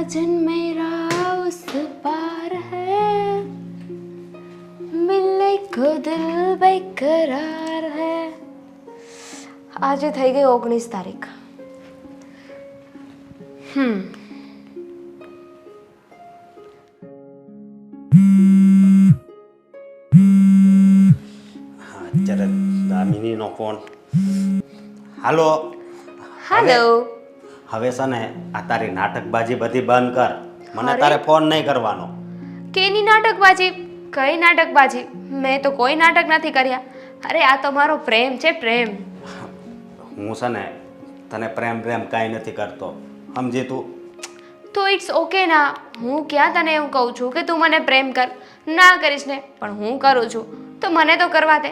साजन मेरा उस पार है, मिलने को दिल बेकरार है. આજે થઈ ગઈ 19 તારીખ. અત્યારે દામિનીનો ફોન. હાલો. હેલો. હવે છે ને આ તારી નાટકબાજી બધી બંધ કર. મને તારે ફોન નહીં કરવાનો. કેની નાટકબાજી? કઈ નાટકબાજી? મેં તો કોઈ નાટક નથી કર્યા. અરે આ તો મારો પ્રેમ છે, પ્રેમ. હું છે ને તને પ્રેમ કાંઈ નથી કરતો, સમજી તું? તો ઇટ્સ ઓકે ના. હું ક્યાં તને એવું કહું છું કે તું મને પ્રેમ કર. ના કરીશ ને, પણ હું કરું છું તો મને તો કરવા દે.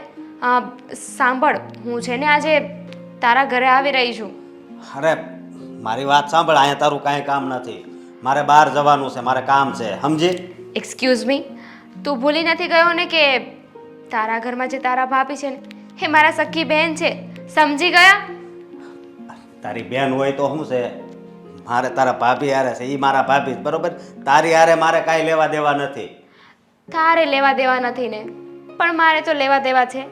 સાંભળ, હું છે ને આજે તારા ઘરે આવી રહી છું. અરે મારી વાત સાંભળ, અહીંયા તારું કાંઈ કામ નથી. મારે બહાર જવાનું છે, મારે કામ છે, સમજી? એક્સક્યુઝ મી, તું ભૂલી નથી ગયો ને કે તારા ઘરમાં જે તારા ભાભી છે ને એ મારા સખી બહેન છે? સમજી ગયા? તારી બેન હોય તો શું છે? મારે તારા ભાભી હારે છે, એ મારા ભાભી જ, બરોબર? તારી હારે મારે કાંઈ લેવા દેવા નથી. તારે લેવા દેવા નથી ને, પણ મારે તો લેવા દેવા છે.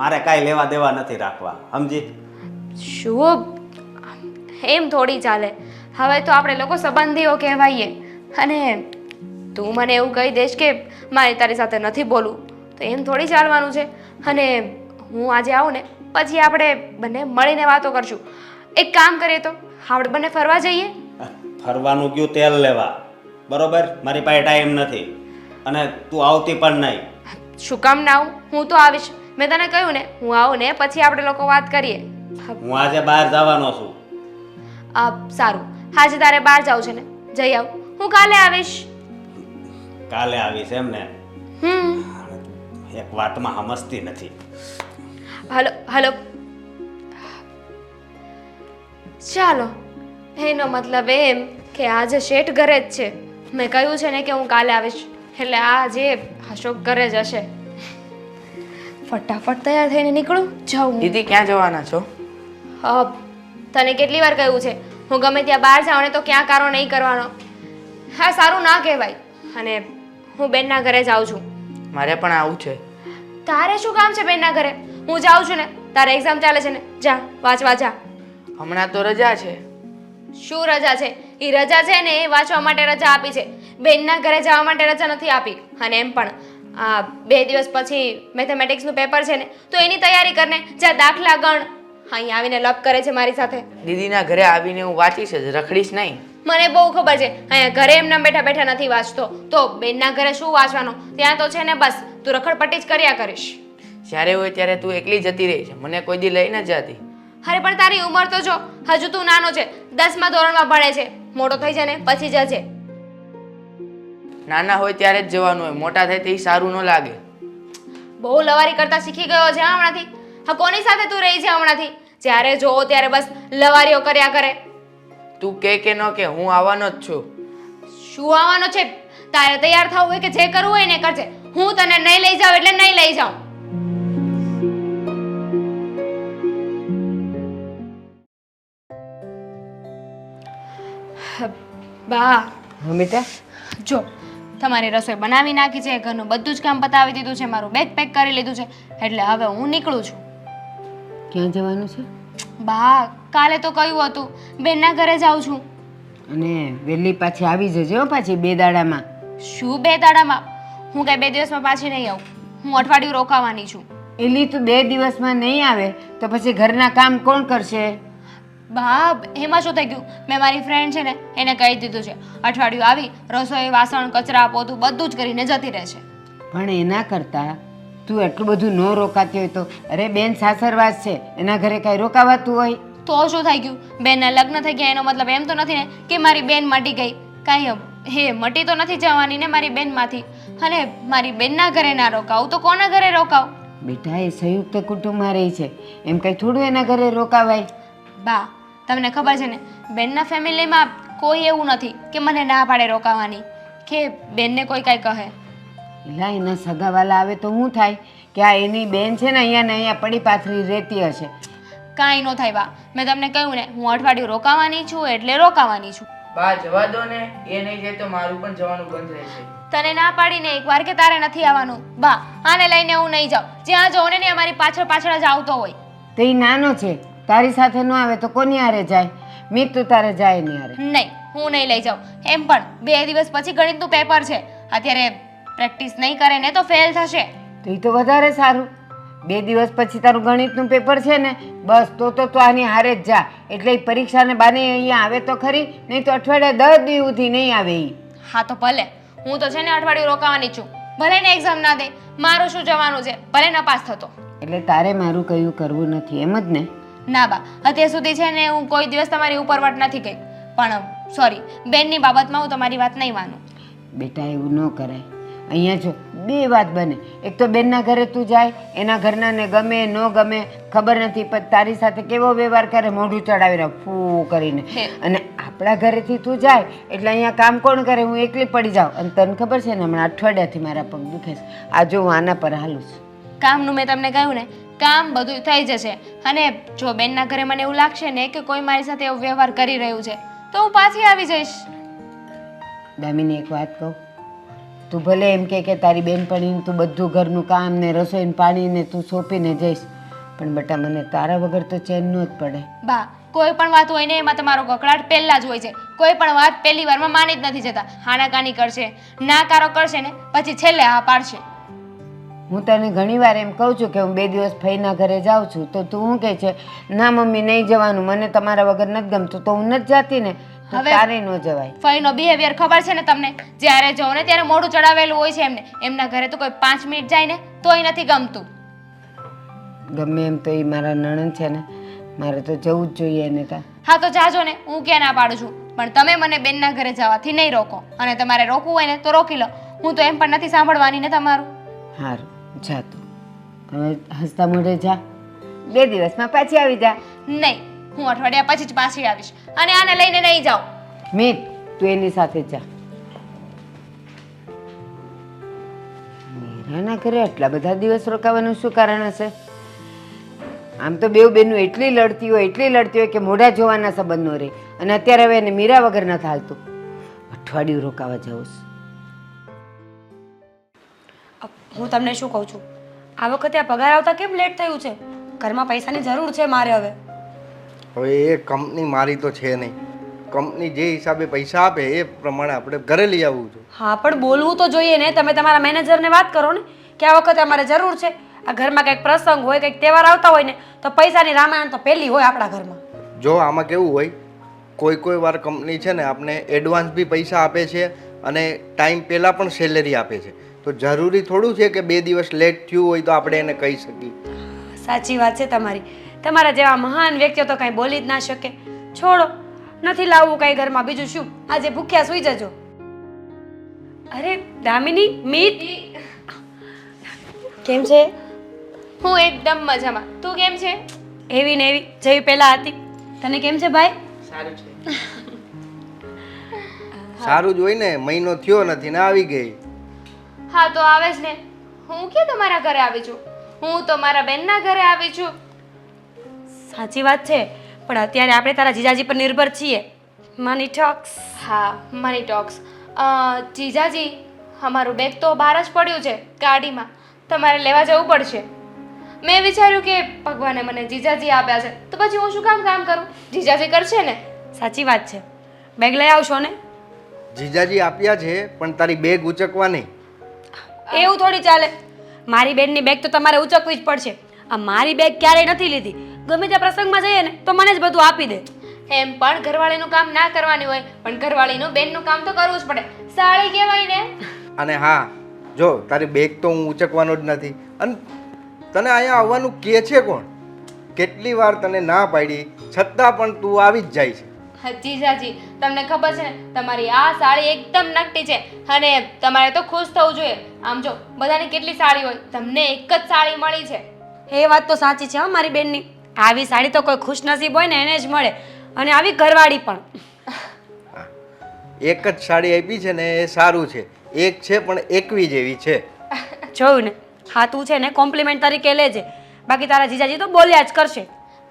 મારે કાંઈ લેવા દેવા નથી રાખવા, સમજી? શું? એમ થોડી ચાલે. હવે તો આપણે લોકો સંબંધીઓ કહેવાઈએ, અને તું મને એવું કહી દઈશ કે મારે તારી સાથે નથી બોલવું, તો એમ થોડી ચાલવાનું છે. અને હું આજે આવું ને પછી આપણે બંને મળીને વાતો કરશું. એક કામ કરીએ તો આપણે બંને ફરવા જઈએ. ફરવાનું ગયું તેલ લેવા, બરોબર? મારી પાસે ટાઈમ નથી, અને તું આવતી પણ નહીં. શું કામ ના આવું? હું તો આવીશ. મેં તને કહ્યું ને, હું આવું ને પછી આપણે લોકો વાત કરીએ. હું આજે બહાર જવાનો છું. સારું, આજે તારે બહાર જવું છે ને, જઈ આવ. હું કાલે આવીશ. કાલે આવીશ એમ ને? એક વાતમાં સમજતી નથી. હલો હલો, ચાલો. એનો મતલબ એમ કે આજે શેઠ ઘરે જ છે. મેં કહ્યું છે ને કે હું કાલે આવીશ, એટલે આજે અશોક ઘરે જ હશે. ફટાફટ તૈયાર થઈને નીકળું, જાઉં. દીદી ક્યાં જવાના છો? તને કેટલી વાર કહ્યું છે હું ગમે ત્યાં બહાર જાઉં ને તો ક્યાં કારો નહીં કરવાનો. હા, સારું ના કહેવાય. અને હું બેનના ઘરે જાઉં છું. મારે પણ આવું છે. તારે શું કામ છે બેનના ઘરે? હું જાઉં છું ને, તારે એક્ઝામ ચાલે છે ને, જા વાંચવા જા. હમણાં તો રજા છે. શું રજા છે? એ રજા છે ને એ વાંચવા માટે રજા આપી છે. બેનના ઘરે જવા માટે રજા નથી આપી. અને એમ પણ 2 દિવસ પછી મેથેમેટિક્સનું પેપર છે ને, તો એની તૈયારી કરને. જા દાખલા ગણ. અહીં આવીને લપ કરે છે મારી સાથે. દીદીના ઘરે આવીને હું વાંચીશ જ, રખડીશ નહીં. મને બહુ ખબર છે અહીંયા ઘરે એમના બેઠા બેઠા નથી વાંચતો, તો બેનના ઘરે શું વાંચવાનું? ત્યાં તો છે ને બસ તું રખડપટ્ટી જ કર્યા કરીશ. જ્યારે હોય ત્યારે તું એકલી જતી રહી છે, મને કોઈ દી લઈ ન જતી. અરે પણ તારી ઉંમર તો જો, હજુ તું નાનો છે, 10મા ધોરણમાં ભણે છે. મોટો થઈ જાય ને પછી જજે. નાના હોય ત્યારે જ જવાનું હોય, મોટા થાય તે સારું ન લાગે. બહુ લવારી કરતા શીખી ગયો છે હમણાંથી. હા, કોની સાથે તું રહી છે હમણાંથી? જ્યારે જોવો ત્યારે બસ લવારીઓ કર્યા કરે. તું કે ન કે હું આવવાનો જ છું. શું આવવાનો છે? તારે તૈયાર થવું હોય કે જે કરવું હોય ને કરજે. હું તને નહીં લઈ જાઉં એટલે નહીં લઈ જાઉં. બા, મમ્મીતા જો તમારી રસોઈ બનાવી નાખી છે, ઘરનું બધું જ કામ પતાવી દીધું છે, મારું બેગ પેક કરી લીધું છે, એટલે હવે હું નીકળું છું. ક્યાં જવાનું છે? બા, કાલે તો કહ્યું હતું બેનના ઘરે જાઉં છું. અને વહેલી પાછી આવી જજે હો, પાછી 2 દાડામાં. શું 2 દાડામાં? હું કઈ 2 દિવસમાં પાછી નહીં આવું. હું અઠવાડિયું રોકાવાની છું. એલી તું 2 દિવસમાં નહીં આવે તો પછી ઘરના કામ કોણ કરશે? બા, એમાં શું થઈ ગયું? મેં મારી ફ્રેન્ડ છે ને એને કહી દીધું છે અઠવાડિયું આવી રસોઈ, વાસણ, કચરા, પોતું બધું જ કરીને જતી રહેશે. પણ એના કરતાં તું એટલું બધું ન રોકાતી હોય તો, અરે બેન સાસરવાસ છે, એના ઘરે કાંઈ રોકાવાતું હોય તો શું થઈ ગયું? બેનના લગ્ન થઈ ગયા એનો મતલબ એમ તો નથી ને કે મારી બેન મટી ગઈ. કાંઈ હે મટી તો નથી જવાની ને મારી બેનમાંથી. અને મારી બેનના ઘરે ના રોકાવું તો કોના ઘરે રોકાવ? બેટા, એ સંયુક્ત કુટુંબમાં રહી છે, એમ કંઈ થોડું એના ઘરે રોકાવાય? બા, તમને ખબર છે ને બેનના ફેમિલીમાં કોઈ એવું નથી કે મને ના પાડે રોકાવાની, કે બેનને કોઈ કાંઈ કહે. એલા એના સગાવાલા આવે તો શું થાય કે આ એની બેન છે ને અહીંયા પડી પાથરી રહેતી હશે. કાંઈ ન થાય બા. મેં તમને કહ્યું ને, હું અઠવાડિયું રોકાવાની છું એટલે રોકાવાની છું. બા જવા દો ને, એ નહીં જાય તો મારું પણ જવાનું બંધ રહેશે. તને ના પાડીને એકવાર કે તારે નથી આવવાનું. બા, આને લઈને હું નહીં જાઉં. જ્યાં જાઉં ને અમારી પાછળ પાછળ જ આવતો હોય. તો એ નાનો છે, તારી સાથે ન આવે તો કોની હારે જાય? મીત તું તારે જાય નહીં હારે. નહીં, હું નહીં લઈ જાઉં. એમ પણ 2 દિવસ પછી ગણિતનું પેપર છે. અત્યારે પ્રેક્ટિસ નહીં કરે ને તો ફેલ થશે. તો એ તો વધારે સારું. 2 દિવસ પછી તારું ગણિતનું પેપર છે ને, બસ તો આની હારે જ જા. એટલે એ પરીક્ષાને બાને અહીંયા આવે તો ખરી, નહીં તો અઠવાડિયા 10 દિવસ સુધી નહીં આવે એ. હા તો ભલે, હું તો છે ને અઠવાડિયું રોકાવાની છું. ભલે ને એક્ઝામ ના દે, મારું શું જવાનું છે, ભલે ન પાસ થતો. એટલે તારે મારું કયું કરવું નથી એમ જ ને? ના બા, અત્યાર સુધી છે ને હું કોઈ દિવસ તમારી ઉપરવટ નથી ગઈ. પણ સોરી, બેનની બાબતમાં હું તમારી વાત નહીં માનું. બેટા એવું ન કરાય. અહીંયા જો 2 વાત બને. એક તો બેનના ઘરે તું જાય, એના ઘરનાને ગમે ન ગમે ખબર નથી, પણ તારી સાથે કેવો વ્યવહાર કરે, મોઢું ચડાવીને ફૂ કરીને. અને આપણા ઘરેથી તું જાય એટલે અહીંયા કામ કોણ કરે? હું એકલી પડી જાઉં. અને તને ખબર છે ને, હમણાં અઠવાડિયાથી મારા પગ દુખે છે. આ જો હું આના પર હાલું છું. કામનું મેં તમને કહ્યું ને, કામ બધું થઈ જશે. અને જો બેનના ઘરે મને એવું લાગશે ને કે કોઈ મારી સાથે એવો વ્યવહાર કરી રહ્યું છે તો હું પાછી આવી જઈશ. દામિની એક વાત કહું, તું ભલે એમ કે તારી બેનપણીને તું બધું ઘરનું કામ ને રસોઈ ને પાણી ને તું સોંપીને જઈશ, પણ બેટા મને તારા વગર તો ચેન ન જ પડે. બા, કોઈ પણ વાત હોય ને એમાં તમારો કકડાટ પહેલા જ હોય છે. કોઈ પણ વાત પહેલી વારમાં માની જ નથી જતા. હાનાકાની કરશે, નાકારો કરશે ને પછી છેલ્લે હા પાડશે. હું તને ઘણી વાર એમ કહું છું કે હું 2 દિવસ ફઈના ઘરે જાઉં છું, તો તું શું કહે છે, ના મમ્મી નહીં જવાનું, મને તમારા વગર નથી ગમતું. તો હું નથી જાતી ને, તો હવે તારે ન જવાય. ફઈનો બિહેવિયર ખબર છે ને તમને? જ્યારે જો ને ત્યારે મોઢું ચડાવેલું હોય છે એમને. એમના ઘરે તો કોઈ 5 મિનિટ જાય ને તોય નથી ગમતું. ગમે એમ તો એ મારા નણંદ છે ને, મારે તો જવું જ જોઈએ એને ત્યાં. હા તો જાજો ને, હું ક્યાં ના પાડું છું. પણ તમે મને બેનના ઘરે જવાથી નહીં રોકો. અને તમારે રોકવું હોય ને તો રોકી લો. હું તો એમ પણ નથી સાંભળવાની ને તમારું. સારું, જા તું હવે હસતા મોઢે જા. 2 દિવસમાં પાછી આવી જા. નહીં, હું અઠવાડિયા પછી જ પાછી આવીશ. અને આને લઈને નહીં જાઉં. મીત, તું એની સાથે જા. મીરાના ઘરે આટલા બધા દિવસ રોકાવાનું શું કારણ હશે? આમ તો બેઉ બેનું એટલી લડતી હોય કે મોઢા જોવાના સંબંધ ન રહે. અને અત્યારે હવે એને મીરા વગર નથી હાલતું. અઠવાડિયું રોકાવા જવું છે. હું તમને શું કહું છું, આ વખતે આ પગાર આવતા કેમ લેટ થયું છે? ઘરમાં પૈસાની જરૂર છે મારે હવે. હવે એ કંપની મારી તો છે નહીં. કંપની જે હિસાબે પૈસા આપે એ પ્રમાણે આપણે ઘરે લઈ આવવું જોઈએ. હા પણ બોલવું તો જોઈએ ને. તમે તમારા મેનેજરને વાત કરો ને કે આ વખતે અમારે જરૂર છે. આ ઘરમાં કંઈક પ્રસંગ હોય, કંઈક તહેવાર આવતા હોય ને તો પૈસાની રામાયણ તો પહેલી હોય આપણા ઘરમાં. જો આમાં કેવું હોય, કોઈ વાર કંપની છે ને આપણે એડવાન્સ બી પૈસા આપે છે અને ટાઈમ પહેલાં પણ સેલેરી આપે છે. તો જરૂરી થોડું છે કે 2 દિવસ લેટ થયું હોય તો આપણે એને કહી શકીએ. સાચી વાત છે તમારી. તમારા જેવા મહાન વ્યક્તિઓ તો કાંઈ બોલી જ ના શકે. છોડો, નથી લાવવું કાંઈ ઘરમાં, બીજું શું, આજે ભૂખ્યા સૂઈ જજો. અરે દામિની, મીત કેમ છે? હું એકદમ મજામાં. તું કેમ છે? એવી ને એવી જેવી પહેલા હતી. તને કેમ છે ભાઈ? સારું છે. સારું જ હોય ને, મહિનો થયો નથી ને આવી ગઈ. હા તો આવે જ ને. હું ક્યાં તમારા ઘરે આવી છું? હું તો મારા બેનના ઘરે આવી છું. સાચી વાત છે, પણ અત્યારે આપણે તારા જીજાજી પર નિર્ભર છીએ. Money talks. હા, મની ટોક્સ. જીજાજી, અમારું બેગ તો બહાર જ પડ્યું છે ગાડીમાં. તમારે લેવા જવું પડશે. મેં વિચાર્યું કે ભગવાને મને જીજાજી આપ્યા છે તો પછી હું શું કામ કરું? જીજાજી કરશે ને. સાચી વાત છે. બેગ લઈ આવશો ને? જીજાજી આપ્યા છે પણ તારી બેગ ઉચકવા નહીં. એવું થોડી ચાલે. મારી બેનની બેગ તો તમારે ઉચકવી જ પડશે. આ મારી બેગ ક્યારેય નથી લીધી. ગમે ત્યાં પ્રસંગમાં જઈએ ને તો મને જ બધું આપી દે. એમ પણ ઘરવાળીનું કામ ના કરવાની હોય, પણ ઘરવાળીનું બેનનું કામ તો કરવું જ પડે. સાળી કહેવાય ને. અને હા, જો તારી બેગ તો હું ઉચકવાનો જ નથી. અને તને અહીંયા આવવાનું કહે છે કોણ? કેટલી વાર તને ના પાડી છતાં પણ તું આવી જ જાય છે. જીજાજી, તમને ખબર છે ને, તમારી આ સાડી એકદમ નકટી છે અને તમારે તો ખુશ થવું જોઈએ. આમ જો બધાની કેટલી સાડી હોય, તમને એક જ સાડી મળી છે. એ વાત તો સાચી છે હો મારી બેનની. આવી સાડી તો કોઈ ખુશનસીબ હોય ને એને જ મળે, અને આવી ઘરવાળી પણ. એક જ સાડી આપી છે ને એ સારું છે. એક છે પણ એકવી જેવી છે. જોયું ને? હા, તું છે ને કોમ્પ્લિમેન્ટ તરીકે લેજે, બાકી તારા જીજાજી તો બોલ્યા જ કરશે.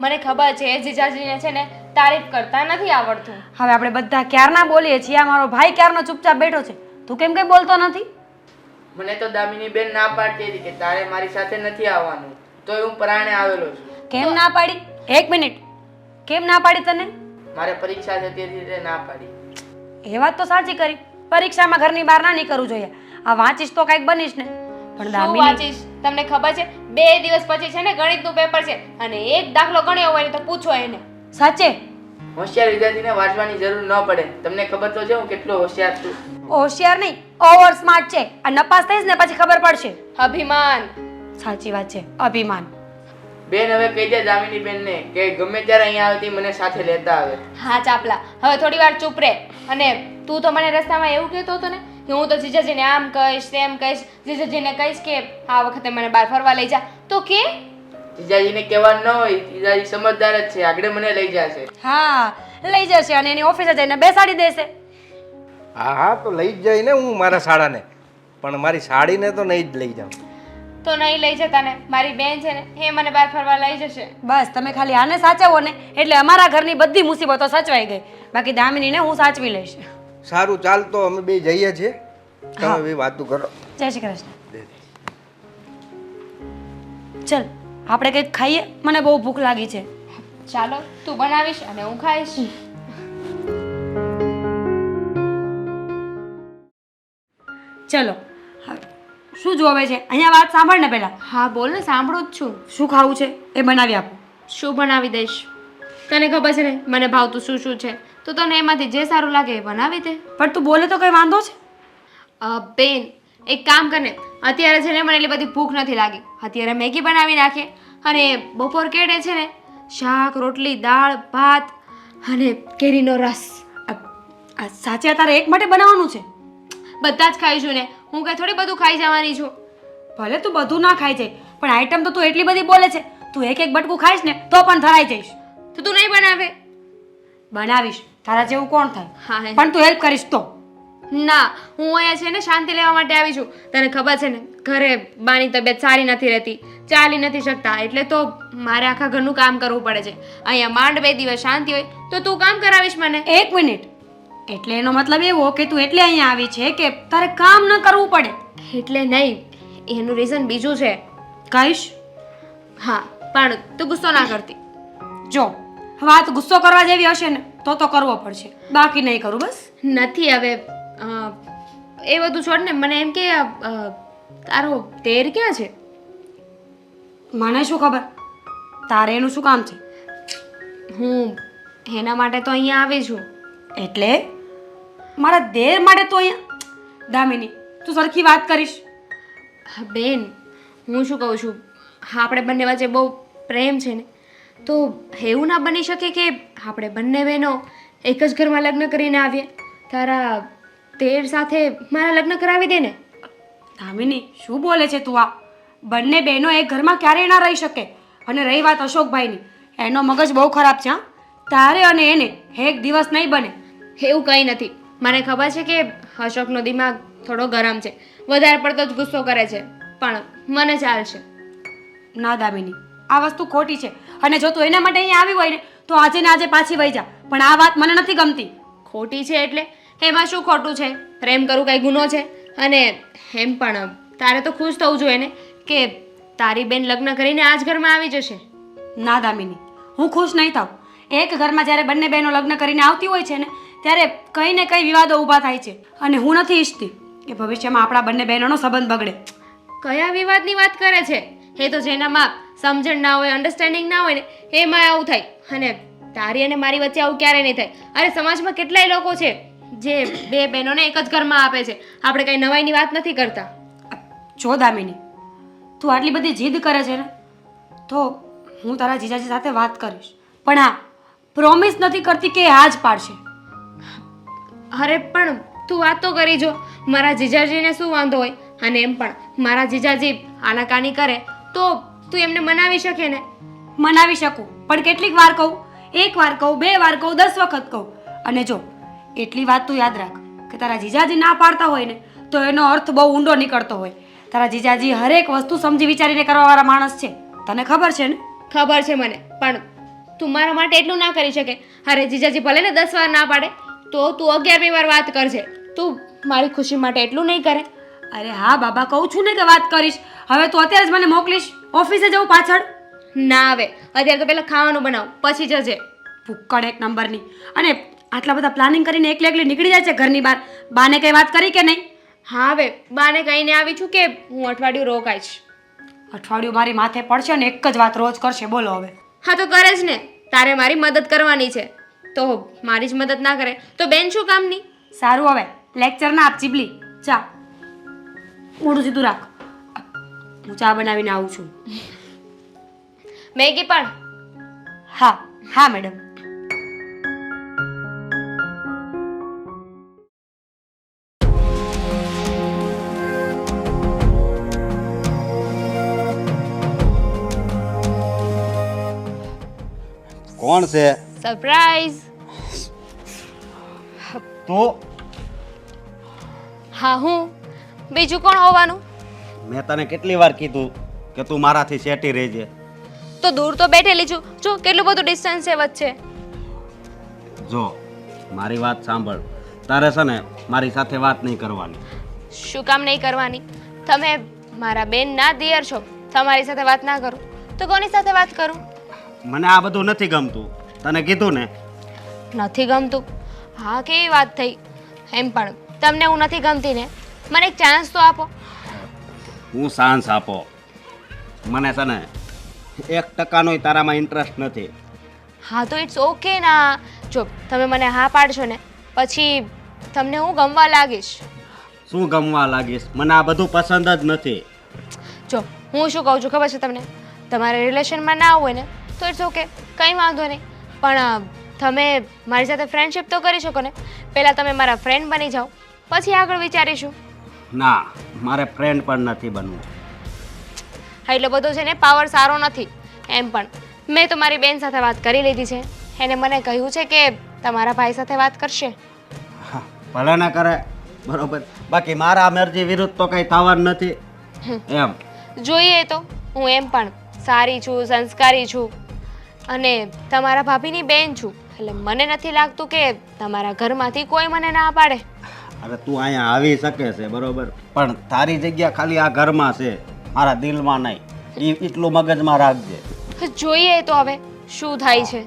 મને ખબર છે જીજાજીને છે ને તારીફ કરતા નથી આવડતું. હવે આપણે બધા ક્યારના બોલીએ છીએ આ મારો ભાઈ ક્યારનો ચૂપચાપ બેઠો છે તું કેમ કંઈ બોલતો નથી? મને તો દામિની બેન ના પાડતી હતી કે તારે મારી સાથે નથી આવવાનું, તોય હું પરાણે આવેલો છું. કેમ ના પાડી? એક મિનિટ, કેમ ના પાડી તને? મારે પરીક્ષા છે તેથી તે ના પાડી. એ વાત તો સાચી કરી, પરીક્ષામાં ઘરની બહાર ના નીકળવું જોઈએ. આ વાંચીશ તો કંઈક બનીશ ને. પણ શું દામિની વાંચીશ? તમને ખબર છે 2 દિવસ પછી છે ને ગણિતનું પેપર છે અને એક દાખલો ગણ્યો હોય ને તો પૂછો એને. સાચે હોશિયાર વિદ્યાર્થીને વાંચવાની જરૂર ન પડે. તમને ખબર તો છે હું કેટલો હોશિયાર છું. હોશિયાર નહીં, ઓવર સ્માર્ટ છે. આ નપાસ થઈશ ને પછી ખબર પડશે. અભિમાન. સાચી વાત છે, અભિમાન. બેન હવે કહી દે દામિની બેનને કે ગમે ત્યારે અહીંયા આવતી મને સાથે લેતા આવે. હા ચાપલા, હવે થોડી વાર ચૂપ રહે. અને તું તો મને રસ્તામાં એવું કહેતો હતો ને કે હું તો જીજાજીને આમ કહીશ તેમ કહીશ, જીજાજીને કહીશ કે આ વખતે મને બહાર ફરવા લઈ જા. તો કે જીજાજીને કહેવાનું ન હોય, જીજાજી સમજદાર જ છે, આગળ મને લઈ જશે. હા લઈ જશે અને એની ઓફિસે જઈને બેસાડી દેશે. હા હા તો લઈ જ જઈને હું મારા શાળાને, પણ મારી સાડીને તો નહીં જ લઈ જાઉં. તો નહીં લઈ જતા ને, મારી બેન છે ને એ મને બહાર ફરવા લઈ જશે. બસ તમે ખાલી આને સાચવો ને એટલે અમારા ઘરની બધી મુસીબતો સચવાઈ ગઈ. બાકી દામિનીને હું સાચવી લઈશ. સારું ચાલ તો અમે બે જઈએ છીએ, તમે બે વાતું કરો. જય શ્રી કૃષ્ણ. ચલ આપણે કંઈક ખાઈએ, મને બહુ ભૂખ લાગી છે. ચાલો, તું બનાવીશ અને હું ખાઈશ. ચલો શું જોવે છે અહીંયા? વાત સાંભળ ને પહેલા. હા બોલ ને, સાંભળું જ છું. શું ખાવું છે એ બનાવી આપો. શું બનાવી દઈશ? તને ખબર છે ને મને ભાવતું શું શું છે, તો તને એમાંથી જે સારું લાગે એ બનાવી દે. પણ તું બોલે તો કઈ વાંધો છે? બેન એક કામ કરને, અત્યારે છે ને મને એટલી બધી ભૂખ નથી લાગી, અત્યારે મેગી બનાવી નાખે અને બપોર કેડે છે ને શાક રોટલી દાળ ભાત અને કેરીનો રસ. આ સાચે તારે એક માટે બનાવવાનું છે? બધા જ ખાઈશું ને, હું કઈ થોડી બધું ખાઈ જવાની છું. ભલે તું બધું ના ખાઈ જાય પણ આઈટમ તો તું એટલી બધી બોલે છે, તું એક એક બટકું ખાઈશ ને તો પણ ધરાઈ જઈશ. તો તું નહીં બનાવે? બનાવીશ, તારા જેવું કોણ થાય? હા હે. પણ તું હેલ્પ કરીશ તો. ના, હું અહીંયા છે ને શાંતિ લેવા માટે આવી છું. તને ખબર છે ને ઘરે બાની તબિયત સારી નથી રહેતી, ચાલી નથી શકતા, એટલે તો મારે આખા ઘરનું કામ કરવું પડે છે. અહીંયા માંડ 2 દિવસ શાંતિ હોય તો તું કામ કરાવીશ મને. એક મિનિટ, એટલે એનો મતલબ એવો કે તું એટલે અહીંયા આવી છે કે તારે કામ ન કરવું પડે? એટલે નહીં, એનું રીઝન બીજું છે. કહીશ? હા પણ તું ગુસ્સો ના કરતી. જો વાત ગુસ્સો કરવા જેવી હશે ને તો કરવો પડશે, બાકી નહીં કરું બસ. નથી હવે એ બધું છોડ ને, મને એમ કે તારો તેર ક્યાં છે? મને શું ખબર તારે એનું શું કામ છે? હું એના માટે તો અહીંયા આવી છું. એટલે મારા દેર માટે તો અહીંયા? દામિની તું સરખી વાત કરીશ. બેન હું શું કહું છું, આપણે બંને વચ્ચે બહુ પ્રેમ છે ને, તો એવું ના બની શકે કે આપણે બંને બહેનો એક જ ઘરમાં લગ્ન કરીને આવીએ. તારા તેર સાથે મારા લગ્ન કરાવી દે ને. દામિની શું બોલે છે તું? આ બંને બહેનો એક ઘરમાં ક્યારેય ના રહી શકે. અને રહી વાત અશોકભાઈની, એનો મગજ બહુ ખરાબ છે. હા, તારે અને એને એક દિવસ નહીં બને. એવું કંઈ નથી, મને ખબર છે કે અશોકનો દિમાગ થોડો ગરમ છે, વધારે પડતો જ ગુસ્સો કરે છે, પણ મને ચાલશે. ના દામિની, આ વસ્તુ ખોટી છે. અને જો તું એના માટે અહીંયા આવી હોય ને તો આજે ને આજે પાછી વહી જા. પણ આ વાત મને નથી ગમતી. ખોટી છે એટલે એમાં શું ખોટું છે? પ્રેમ કરવું કઈ ગુનો છે? અને એમ પણ તારે તો ખુશ થવું જોઈએ ને કે તારી બેન લગ્ન કરીને આ જ ઘરમાં આવી જશે. ના દામિની, હું ખુશ નહીં થાઉં. એક ઘરમાં જ્યારે બંને બહેનો લગ્ન કરીને આવતી હોય છે ને ત્યારે કંઈ ને કંઈ વિવાદો ઊભા થાય છે. અને હું નથી ઈચ્છતી કે ભવિષ્યમાં આપણા બંને બહેનોનો સંબંધ બગડે. કયા વિવાદની વાત કરે છે? એ તો જેનામાં સમજણ ના હોય, અન્ડરસ્ટેન્ડિંગ ના હોય ને એમાં આવું થાય. અને તારી અને મારી વચ્ચે આવું ક્યારેય નહીં થાય. અરે સમાજમાં કેટલાય લોકો છે જે 2 બહેનોને એક જ ઘરમાં આપે છે. આપણે કઈ નવાઈની વાત નથી કરતા. જો દામિની, તું આટલી બધી જીદ કરે છે ને તો હું તારા જીજાજી સાથે વાત કરીશ. પણ હા, પ્રોમિસ નથી કરતી કે હા જ પાડશે. અરે પણ તું વાત તો કરી જો, મારા જીજાજીને શું વાંધો હોય? અને એમ પણ મારા જીજાજી આનાકાની કરે તો તું એમને મનાવી શકે ને? મનાવી શકું, પણ કેટલીક વાર કહું? 1 વાર કહું, 2 વાર કહું, 10 વખત કહું. અને જો એટલી વાત તું યાદ રાખ કે તારા જીજાજી ના પાડતા હોય ને તો એનો અર્થ બહુ ઊંડો નીકળતો હોય. તારા જીજાજી હરેક વસ્તુ સમજી વિચારીને કરવાવાળા માણસ છે, તને ખબર છે ને? ખબર છે મને, પણ તું મારા માટે એટલું ના કરી શકે. અરે જીજાજી ભલે ને 10 વાર ના પાડે તો તું 11મી વાર વાત કરજે. તું મારી ખુશી માટે એટલું નહીં કરે? અરે હા બાબા, કહું છું ને કે વાત કરીશ. હવે તું અત્યારે જ મને મોકલીશ? ઓફિસે જવું પાછળ? ના આવે, અત્યારે તો પહેલાં ખાવાનું બનાવ પછી જજે. ભૂક્કડ એક નંબરની. અને આટલા બધા પ્લાનિંગ કરીને એકલી એકલી નીકળી જાય છે ઘરની બહાર. બાને કંઈ વાત કરી કે નહીં? હા હવે બાને કહીને આવી છું કે હું અઠવાડિયું રોકાઈશ. અઠવાડિયું મારી માથે પડશે ને એક જ વાત રોજ કરશે. બોલો હવે. હા તો કરે જ ને, તારે મારી મદદ કરવાની છે તો મારી જ મદદ ના કરે તો બેન શું કામની? સારું, હવે લેક્ચર ના આપ ચીબલી. ચા મોઢું સીધું રાખ. હું ચા બનાવીને આવું છું. મેગી પણ? હા હા મેડમ. કોણ છે સરપ્રાઈઝ. તું? હા હું, બીજું કોણ હોવાનું? મેં તને કેટલી વાર કીધું કે તું મારાથી સેટી રહેજે. તો દૂર તો બેઠેલી છું, જો કેટલું બધું ડિસ્ટન્સ છે વચ્ચે. જો મારી વાત સાંભળ, તારે છે ને મારી સાથે વાત નહીં કરવાની. શું કામ નહીં કરવાની? તમે મારા બેન ના દિયર છો, તમારી સાથે વાત ના કરું તો કોની સાથે વાત કરું? મને આ બધું નથી ગમતું, તને કીધું ને. નથી ગમતું? હા કેવી વાત થઈ. એમ પણ તમને હું નથી ગમતી ને, મને એક ચાન્સ તો આપો. હું સાંસ આપો, મને છે ને 1% તારામાં ઇન્ટરેસ્ટ નથી. હા તો ઇટ્સ ઓકે ના. જો તમે મને હા પાડશો ને પછી તમને હું ગમવા લાગીશ. શું ગમવા લાગીશ? મને આ બધું પસંદ જ નથી. જો હું શું કહું છું ખબર છે તમને? તમારે રિલેશનમાં ના હોય ને તો ઇટ્સ ઓકે, કંઈ વાંધો નહીં. પણ તમે મારી સાથે ફ્રેન્ડશિપ તો કરી શકો ને. પહેલાં તમે મારા ફ્રેન્ડ બની જાઓ પછી આગળ વિચારીશું. ના, મારે ફ્રેન્ડ પણ નથી બનવું. હા એટલો બધો છે ને પાવર સારો નથી. એમ પણ મેં તો મારી બેન સાથે વાત કરી લીધી છે. એને મને કહ્યું છે કે તમારા ભાઈ સાથે વાત કરશે. હા, ભલે ના કરે, બરોબર. બાકી મારા મરજી વિરુદ્ધ તો કંઈ થવાનું નથી. એમ જોઈએ તો હું એમ પણ સારી છું, સંસ્કારી છું અને તમારા ભાભીની બેન છું. એટલે મને નથી લાગતું કે તમારા ઘરમાંથી કોઈ મને ના પાડે. અરે તું અહીંયા આવી શકે છે, બરોબર, પણ તારી જગ્યા ખાલી આ ઘરમાં છે, મારા દિલમાં નહીં. એટલું મગજમાં રાખજે. જોઈએ તો હવે શું થાય છે.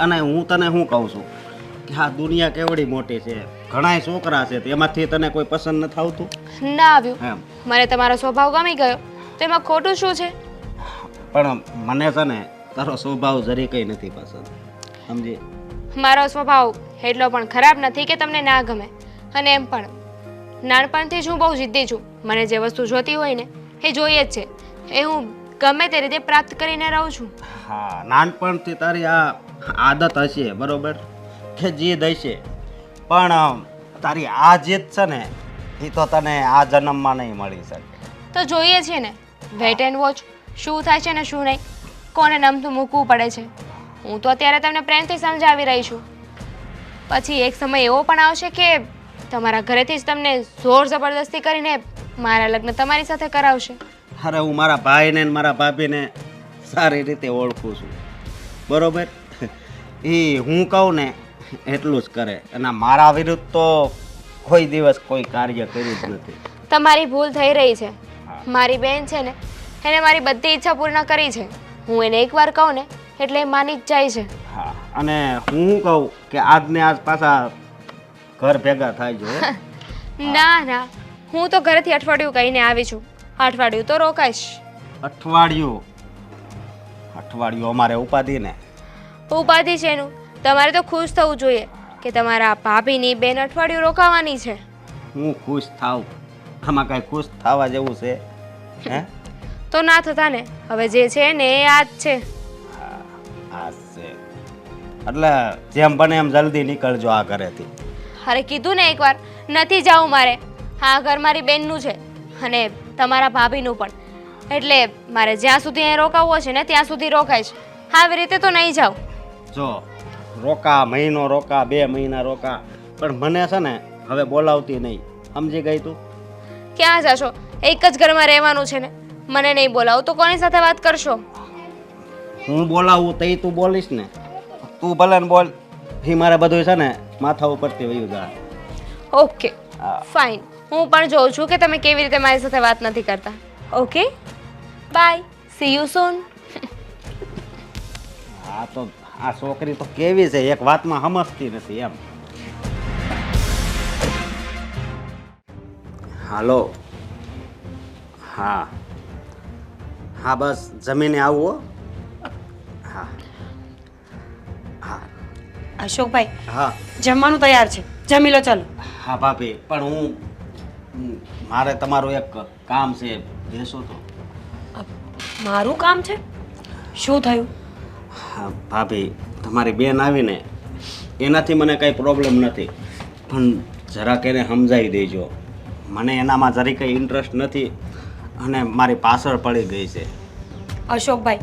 અને હું તને શું કહું છું કે આ દુનિયા કેવડી મોટી છે, ઘણાય છોકરા છે, એમાંથી તને કોઈ પસંદ નથી આવતું? ના આવ્યું. એમ મને તમારો સ્વભાવ ગમી ગયો તો એમાં ખોટું શું છે? પણ મને છે ને તારો સ્વભાવ જરી કંઈ નથી પસંદ, સમજી? મારો સ્વભાવ એટલો પણ ખરાબ નથી કે તમને ના ગમે. અને એમ પણ નાનપણથી જ હું બહુ જિદ્દી છું. મને જે વસ્તુ જોતી હોય ને એ જોઈએ જ છે. એ હું ગમે તે રીતે પ્રાપ્ત કરીને રહું છું. હા, નાનપણથી તારી આ આદત હશે, બરોબર, કે જીદ હશે, પણ તારી આ જીદ છે ને એ તો તને આ જન્મમાં નહીં મળી શકે. તો જોઈએ છે ને, વેટ એન્ડ વોચ શું થાય છે ને શું નહીં, કોને નમતું મૂકવું પડે છે. હું તો અત્યારે તમને પ્રેમથી સમજાવી રહી છું. પછી એક સમય એવો પણ આવશે કે તમારા ઘરેથી જ તમને જોર જબરદસ્તી કરીને મારા લગ્ન તમારી સાથે કરાવશે. અરે હું મારા ભાઈને ને મારા ભાભીને સારી રીતે ઓળખું છું, બરોબર. એ હું કહું ને એટલું જ કરે, અને મારા વિરુદ્ધ તો કોઈ દિવસ કોઈ કાર્ય કર્યું જ નથી. તમારી ભૂલ થઈ રહી છે. મારી બેન છે ને એને મારી બધી ઈચ્છા પૂર્ણ કરી છે. હું એને એકવાર કહું ને એટલે એ માની જ જાય છે. હા, અને હું કહું કે આજને આજ પાછા ઘર ભેગા થાય છે, હો. ના ના, હું તો ઘરેથી અઠવાડિયું કહીને આવી છું. અઠવાડિયું તો રોકાઈશ. અઠવાડિયું? અઠવાડિયું અમારે ઉપાધિ ને. ઉપાધિ છે એનું. તમારે તો ખુશ થવું જોઈએ કે તમારા ભાભીની બેન અઠવાડિયું રોકાવાની છે. હું ખુશ થાવ? આમાં કાંઈ ખુશ થવા જેવું છે? હે? તો ના થતા ને. હવે જે છે ને એ આ જ છે. આ છે એટલે જેમ બને એમ જલ્દી નીકળજો આ ઘરેથી. અરે કીધું ને એકવાર, નથી જાવું મારે. હા, ઘર મારી બેનનું છે અને તમારા ભાભીનું પણ. એટલે મારે જ્યાં સુધી અહીં રોકાવું હશે ને ત્યાં સુધી રોકાઈશ. આવી રીતે તો નહીં જાઉં. જો રોકા, મહિનો રોકા, 2 મહિના રોકા, પણ મને છે ને હવે બોલાવતી નહીં, સમજી ગઈ તું? ક્યાં જશો? એક જ ઘરમાં રહેવાનું છે ને. મને નહીં બોલાવો તો કોની સાથે વાત કરશો? હું બોલાવું તો તું બોલીશ ને. તું ભલે ને બોલ, એ મારે બધું છે ને માથા ઉપરથી વયું જાય. ઓકે ફાઇન, હું પણ જોઉં છું કે તમે કેવી રીતે મારી સાથે વાત નથી કરતા. ઓકે બાય, સી યુ સૂન. આ તો આ છોકરી તો કેવી છે, એક વાતમાં સમજતી નથી એમ. હાલો. હા હા, બસ જમીને આવું હો. હા હા અશોકભાઈ, હા જમવાનું તૈયાર છે, જમી લો ચાલો. હા ભાભી, પણ મારે તમારું એક કામ છે, બેસો તો. મારું કામ છે? શું થયું? હા ભાભી, તમારી બેન આવીને એનાથી મને કંઈ પ્રોબ્લેમ નથી, પણ જરાક એને સમજાવી દેજો. મને એનામાં જરી કંઈ ઇન્ટરેસ્ટ નથી અને મારી પાછળ પડી ગઈ છે. અશોકભાઈ,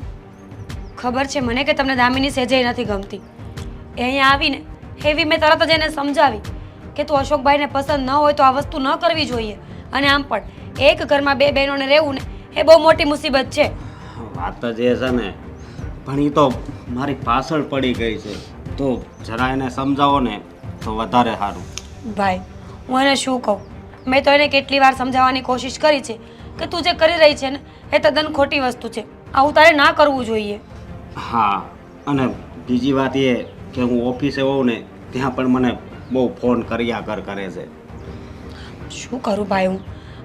ખબર છે મને કે તમને દામિની સહેજે નથી ગમતી. એ અહીંયા આવીને એવી મેં તરત જ એને સમજાવી કે તું અશોકભાઈને પસંદ ન હોય તો આ વસ્તુ ન કરવી જોઈએ. અને આમ પણ એક ઘરમાં બે બહેનોને રહેવું ને એ બહુ મોટી મુસીબત છે. વાત જ એ છે ને, પણ એ તો મારી પાછળ પડી ગઈ છે, તો જરા એને સમજાવો ને તો વધારે સારું. ભાઈ, હું એને શું કહું? મેં તો એને કેટલી વાર સમજાવવાની કોશિશ કરી છે કે તું જે કરી રહી છે ને એ તદ્દન ખોટી વસ્તુ છે, આવું તારે ના કરવું જોઈએ. હા, અને બીજી વાત એ કે હું ઓફિસે હોઉં ને ત્યાં પણ મને બહુ ફોન કર્યા કરે છે. શું કરું ભાઈ?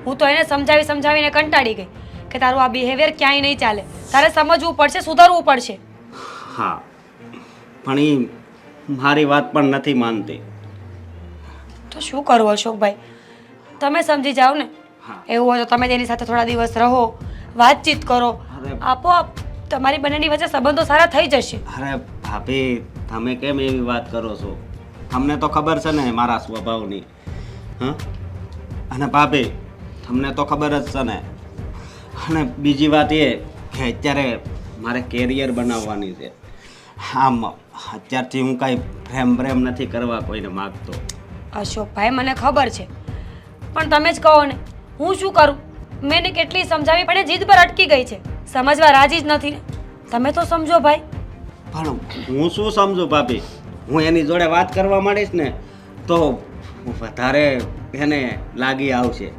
હું તો એને સમજાવીને કંટાળી ગઈ કે તારું આ બિહેવિયર ક્યાંય નહીં ચાલે, તારે સમજવું પડશે, સુધરવું પડશે. હા, પણ એ મારી વાત પણ નથી માનતી. તો શું કરું અશોકભાઈ? તમે સમજી જાઓ ને. હા. એવું હોય તો તમે તેની સાથે થોડા દિવસ રહો, વાતચીત કરો, અરે. આપોઆપ તમારી બંનેની વચ્ચે સંબંધો સારા થઈ જશે. અરે ભાભી, તમે કેમ એવી વાત કરો છો? તમને તો ખબર છે ને મારા સ્વભાવની. હા, અને ભાભી તમને તો ખબર જ છે ને. અને બીજી વાત એ કે અત્યારે મારે કેરિયર બનાવવાની છે. આમ અત્યારથી હું કાંઈ પ્રેમ નથી કરવા કોઈને માગતો. અશોકભાઈ, મને ખબર છે, પણ તમે જ કહો ને, હું શું કરું? મેં એને કેટલી સમજાવી પણ એ જીદ પર અટકી ગઈ છે, સમજવા રાજી જ નથી ને. તમે તો સમજો ભાઈ. પણ હું શું સમજુ ભાભી? હું એની જોડે વાત કરવા માંડીશ ને તો વધારે એને લાગી આવશે.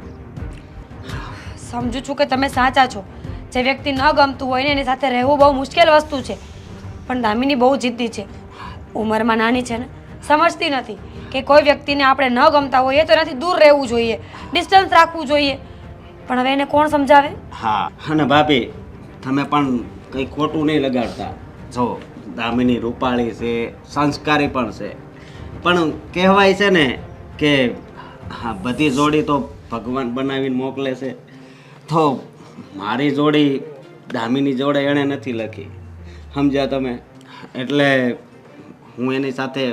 સમજુ છું કે તમે સાચા છો. જે વ્યક્તિ ન ગમતું હોય ને એની સાથે રહેવું બહુ મુશ્કેલ વસ્તુ છે, પણ દામિની બહુ જિદ્દી છે, ઉંમરમાં નાની છે ને, સમજતી નથી કે કોઈ વ્યક્તિને આપણે ન ગમતા હોઈએ તો એનાથી દૂર રહેવું જોઈએ, ડિસ્ટન્સ રાખવું જોઈએ. પણ હવે એને કોણ સમજાવે? હા, અને ભાભી તમે પણ કંઈ ખોટું નહીં લગાડતા. જો દામિની રૂપાળી છે, સંસ્કારી પણ છે, પણ કહેવાય છે ને કે હા, બધી જોડી તો ભગવાન બનાવીને મોકલે છે. તો મારી જોડી દામિની જોડે એણે નથી લખી, સમજ્યા તમે? એટલે હું એની સાથે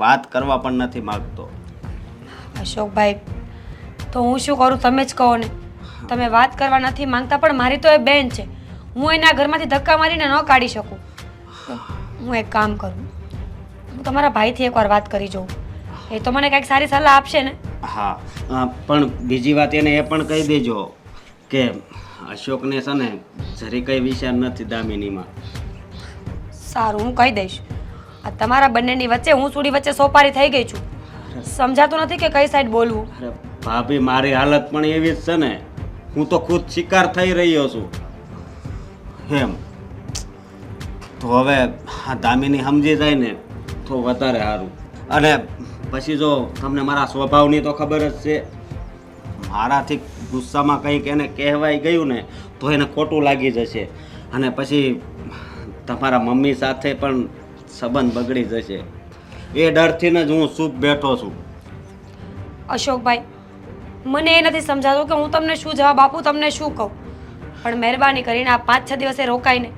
વાત કરવા પણ નથી માગતો. અશોકભાઈ, તો હું શું કરું તમે જ કહો ને. તમે વાત કરવા નથી માંગતા, પણ મારી તો એ બેન છે, હું એના ઘરમાંથી ધક્કા મારીને ન કાઢી શકું. હું એક કામ કરું, હું તમારા ભાઈથી એકવાર વાત કરી જોઉં, એ તો મને કંઈક સારી સલાહ આપશે ને. હા, પણ બીજી વાત એને એ પણ કહી દેજો કે અશોકને છે ને જરી કંઈ વિચાર નથી દામિનીમાં. સારું, હું કહી દઈશ. આ તમારા બંનેની વચ્ચે હું સુડી વચ્ચે સોપારી થઈ ગઈ છું, સમજાતું નથી કે કઈ સાઈડ બોલવું. અરે ભાભી, મારી હાલત પણ એવી જ છે ને, હું તો ખુદ શિકાર થઈ રહ્યો છું એમ. તો હવે આ દામિની સમજી જાય ને તો વધારે સારું. અને પછી જો તમને મારા સ્વભાવની તો ખબર જ છે, મારાથી ગુસ્સામાં કંઈક એને કહેવાય ગયું ને તો એને ખોટું લાગી જશે, અને પછી તમારા મમ્મી સાથે પણ સંબંધ બગડી જશે. એ ડરથી જ હું ચૂપ બેઠો છું. અશોકભાઈ, મને એ નથી સમજાતું કે હું તમને શું જવાબ આપું, તમને શું કહું. પણ મહેરબાની કરીને આ 5-6 દિવસે રોકાઈને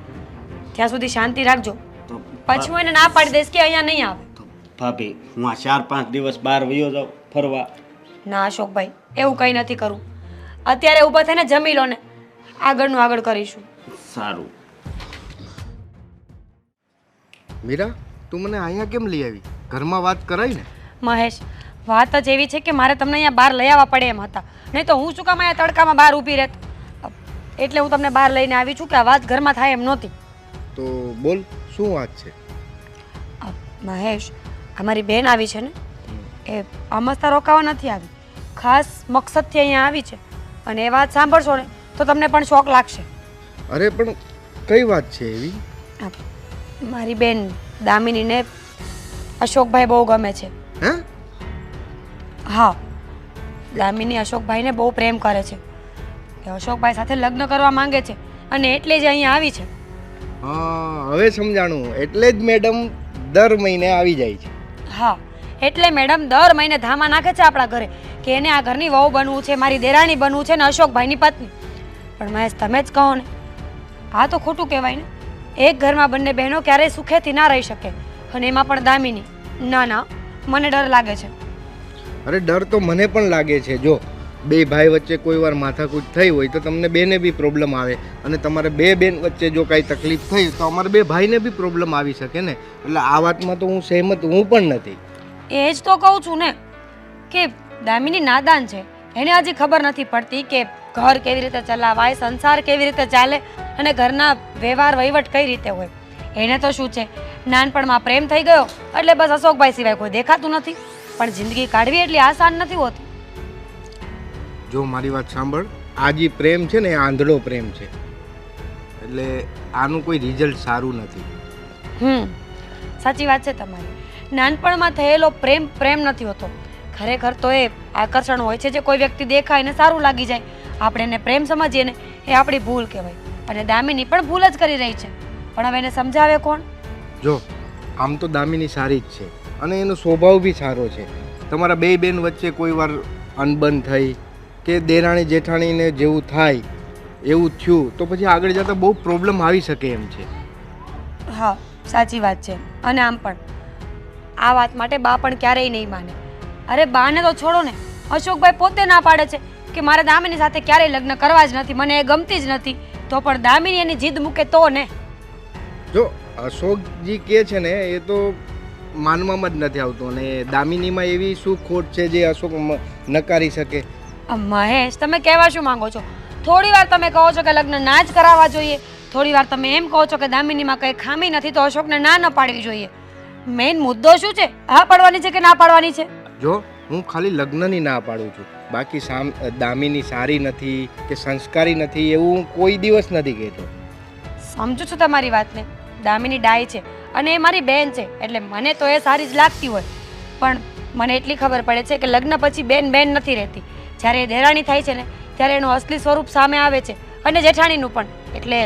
ત્યાં સુધી શાંતિ રાખજો. તો પછી હું એને ના પાડી દઈશ કે અહીંયા નહીં આવે. તો ભાભી, હું આ 4-5 દિવસ બહાર વયો જાઉં ફરવા? ના અશોકભાઈ, એવું કંઈ નથી કરવું. અત્યારે ઊભા થઈને જમી લો ને, આગળનું આગળ કરીશું. સારું. મીરા, તું મને અહીંયા કેમ લઈ આવી? ઘરમાં વાત કરાય ને. મહેશ, વાત જ એવી છે કે મારે તમને અહીંયા બહાર લઈ આવવા પડે એમ હતા, નહીં તો હું શું કામ અહીંયા તડકામાં બહાર ઊભી રહેત. એટલે હું તમને બહાર લઈને આવી છું કે આ વાત ઘરમાં થાય એમ નહોતી. તો બોલ શું વાત છે? મહેશ, અમારી બેન આવી છે ને, એ અમસ્તા રોકાવા નથી આવી, ખાસ મકસદથી અહીંયા આવી છે. અને એ વાત સાંભળશો ને તો તમને પણ શોક લાગશે. અરે પણ કઈ વાત છે એવી? મારી બેન દામિનીને અશોકભાઈ બહુ ગમે છે. હે? હા, દામિની અશોકભાઈને બહુ પ્રેમ કરે છે. એ અશોકભાઈ સાથે લગ્ન કરવા માંગે છે અને એટલે જ અહીંયા આવી છે. હા, હવે સમજાણું. એટલે જ મેડમ દર મહિને આવી જાય છે. હા, એટલે મેડમ દર મહિને ધામા નાખે છે આપણા ઘરે કે એને આ ઘરની વહુ બનવું છે, મારી દેરાણી બનવું છે ને અશોકભાઈની પત્ની. પણ મહેશ, તમે જ કહો ને, આ તો ખોટું કહેવાય ને. એક ઘરમાં બંને બહેનો ક્યારેય સુખેથી ના રહી શકે, અને એમાં પણ દામિની. ના ના, મને ડર લાગે છે. અરે ડર તો મને પણ લાગે છે. જો બે ભાઈ વચ્ચે કોઈ વાર માથાકૂટ થઈ હોય તો તમને બેને બી પ્રોબ્લેમ આવે, અને તમારે બે બેન વચ્ચે જો કાંઈ તકલીફ થઈ તો અમારે બે ભાઈને બી પ્રોબ્લેમ આવી શકે ને. એટલે આ વાતમાં તો હું સહેમત હું પણ નથી. એ જ તો કહું છું ને કે દામિની નાદાન છે. એને હજી ખબર નથી પડતી કે ઘર કેવી રીતે ચલાવાય, સંસાર કેવી રીતે ચાલે અને ઘરના વ્યવહાર વહીવટ કઈ રીતે હોય. એને તો શું છે, નાનપણમાં પ્રેમ થઈ ગયો એટલે બસ અશોકભાઈ સિવાય કોઈ દેખાતું નથી. પણ જિંદગી કાઢવી એટલી આસાન નથી હોતી. જો મારી વાત સાંભળ, આ જે પ્રેમ છે ને એ આંધળો પ્રેમ છે. એટલે આનું કોઈ રિઝલ્ટ સારું નથી. સાચી વાત છે તમારી. નાનપણમાં થયેલો પ્રેમ પ્રેમ નથી હોતો. ખરેખર તો એ આકર્ષણ હોય છે, જે કોઈ વ્યક્તિ દેખાય ને સારું લાગી જાય, આપણે એને પ્રેમ સમજીએ ને એ આપણી ભૂલ કહેવાય. અને દામિની પણ ભૂલ જ કરી રહી છે, પણ હવે એને સમજાવે કોણ? જો આમ તો દામિની સારી જ છે અને એનો સ્વભાવ બી સારો છે. તમારા બે બેન વચ્ચે કોઈ વાર અનબન થઈ કે દેરાણી જેઠાણીને જેવું થાય એવું થયું તો પછી આગળ જતાં બહુ પ્રોબ્લેમ આવી શકે એમ છે. હા, સાચી વાત છે. અને આમ પણ આ વાત માટે બા પણ ક્યારેય નહીં માને. અરે બાને તો છોડો ને, અશોકભાઈ પોતે ના પાડે છે કે મારે દામિની સાથે ક્યારેય લગ્ન કરવા જ નથી, મને એ ગમતી જ નથી. તો પણ દામિની એની જીદ મૂકે તો ને. જો અશોકજી કહે છે ને એ તો માનવામાં જ નથી આવતું, અને દામિનીમાં એવી શું ખોટ છે જે અશોક નકારી શકે? મહેશ, તમે કહેવા શું માંગો છો? થોડી વાર તમે કહો છો કે લગ્ન ના જ કરાવવા જોઈએ, થોડી વાર તમે એમ કહો છો કે દામિનીમાં કંઈ ખામી નથી તો અશોકને ના ન પાડવી જોઈએ. મેઇન મુદ્દો શું છે? હા પાડવાની છે કે ના પાડવાની છે? જો હું ખાલી લગ્નની ના પાડું છું, બાકી દામિની સારી નથી કે સંસ્કારી નથી એવું હું કોઈ દિવસ નથી કહેતો. સમજુ છું તમારી વાતને. દામિની ડાય છે અને એ મારી બહેન છે, એટલે મને તો એ સારી જ લાગતી હોય. પણ મને એટલી ખબર પડે છે કે લગ્ન પછી બેન બેન નથી રહેતી. જ્યારે એ દેરાણી થાય છે ને ત્યારે એનું અસલી સ્વરૂપ સામે આવે છે, અને જેઠાણીનું પણ. એટલે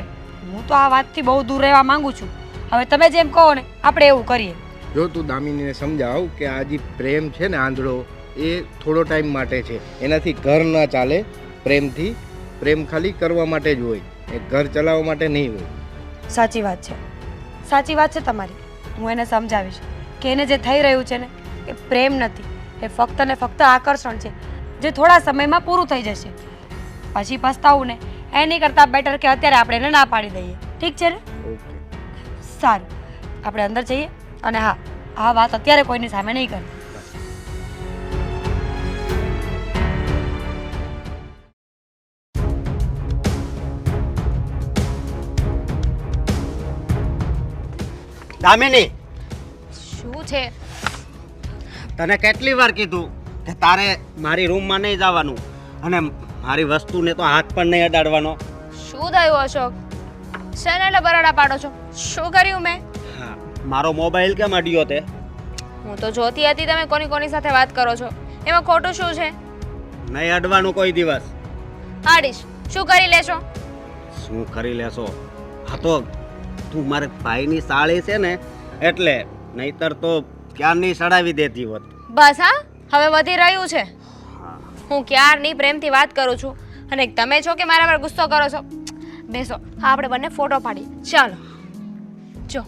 હું તો આ વાતથી બહુ દૂર રહેવા માંગુ છું. હવે તમે જેમ કહો ને આપણે એવું કરીએ. જો તું દામિનીને સમજાવ કે આ જે પ્રેમ છે ને આંધળો, એ થોડો ટાઈમ માટે છે, એનાથી ઘર ના ચાલે. પ્રેમ ખાલી કરવા માટે જ હોય, એ ઘર ચલાવવા માટે નહીં હોય. સાચી વાત છે, સાચી વાત છે તમારી. હું એને સમજાવીશ કે એને જે થઈ રહ્યું છે ને એ પ્રેમ નથી, એ ફક્ત ને ફક્ત આકર્ષણ છે, જે થોડા સમયમાં પૂરું થઈ જશે. પછી પસ્તાવું ને એની કરતાં બેટર કે અત્યારે આપણે એને ના પાડી દઈએ. ઠીક છે ને? ઓકે, સારું, આપણે અંદર જઈએ. અને હા, આ વાત અત્યારે કોઈની સામે નહીં કરે. દામિની, શું છે? તને કેટલી વાર કીધું કે તારે મારી રૂમમાં નહીં જવાનું અને મારી વસ્તુને તો હાથ પણ નહીં અડાડવાનો? શું થયું અશોક? શેને એટલે બરાડા પાડો છો? શું કર્યું મેં? હા, મારો મોબાઈલ કેમ અડ્યો તે? હું તો જોતી હતી તમે કોની સાથે વાત કરો છો. એમાં ખોટું શું છે? નહીં અડવાનું કોઈ દિવસ. આડીશ. શું કરી લેશો? શું કરી લેશો? હા તો તું મારે ભાઈની સાળી છે ને એટલે, નહીતર તો ક્યારની સડાવી દેતી હોત. બસ હા, હવે વધી રહ્યું છે. હું ક્યારની પ્રેમથી વાત કરું છું અને તમે છો કે મારા પર ગુસ્સો કરો છો? બેસો, હા આપણે બંને ફોટો પાડીએ. ચાલો જો,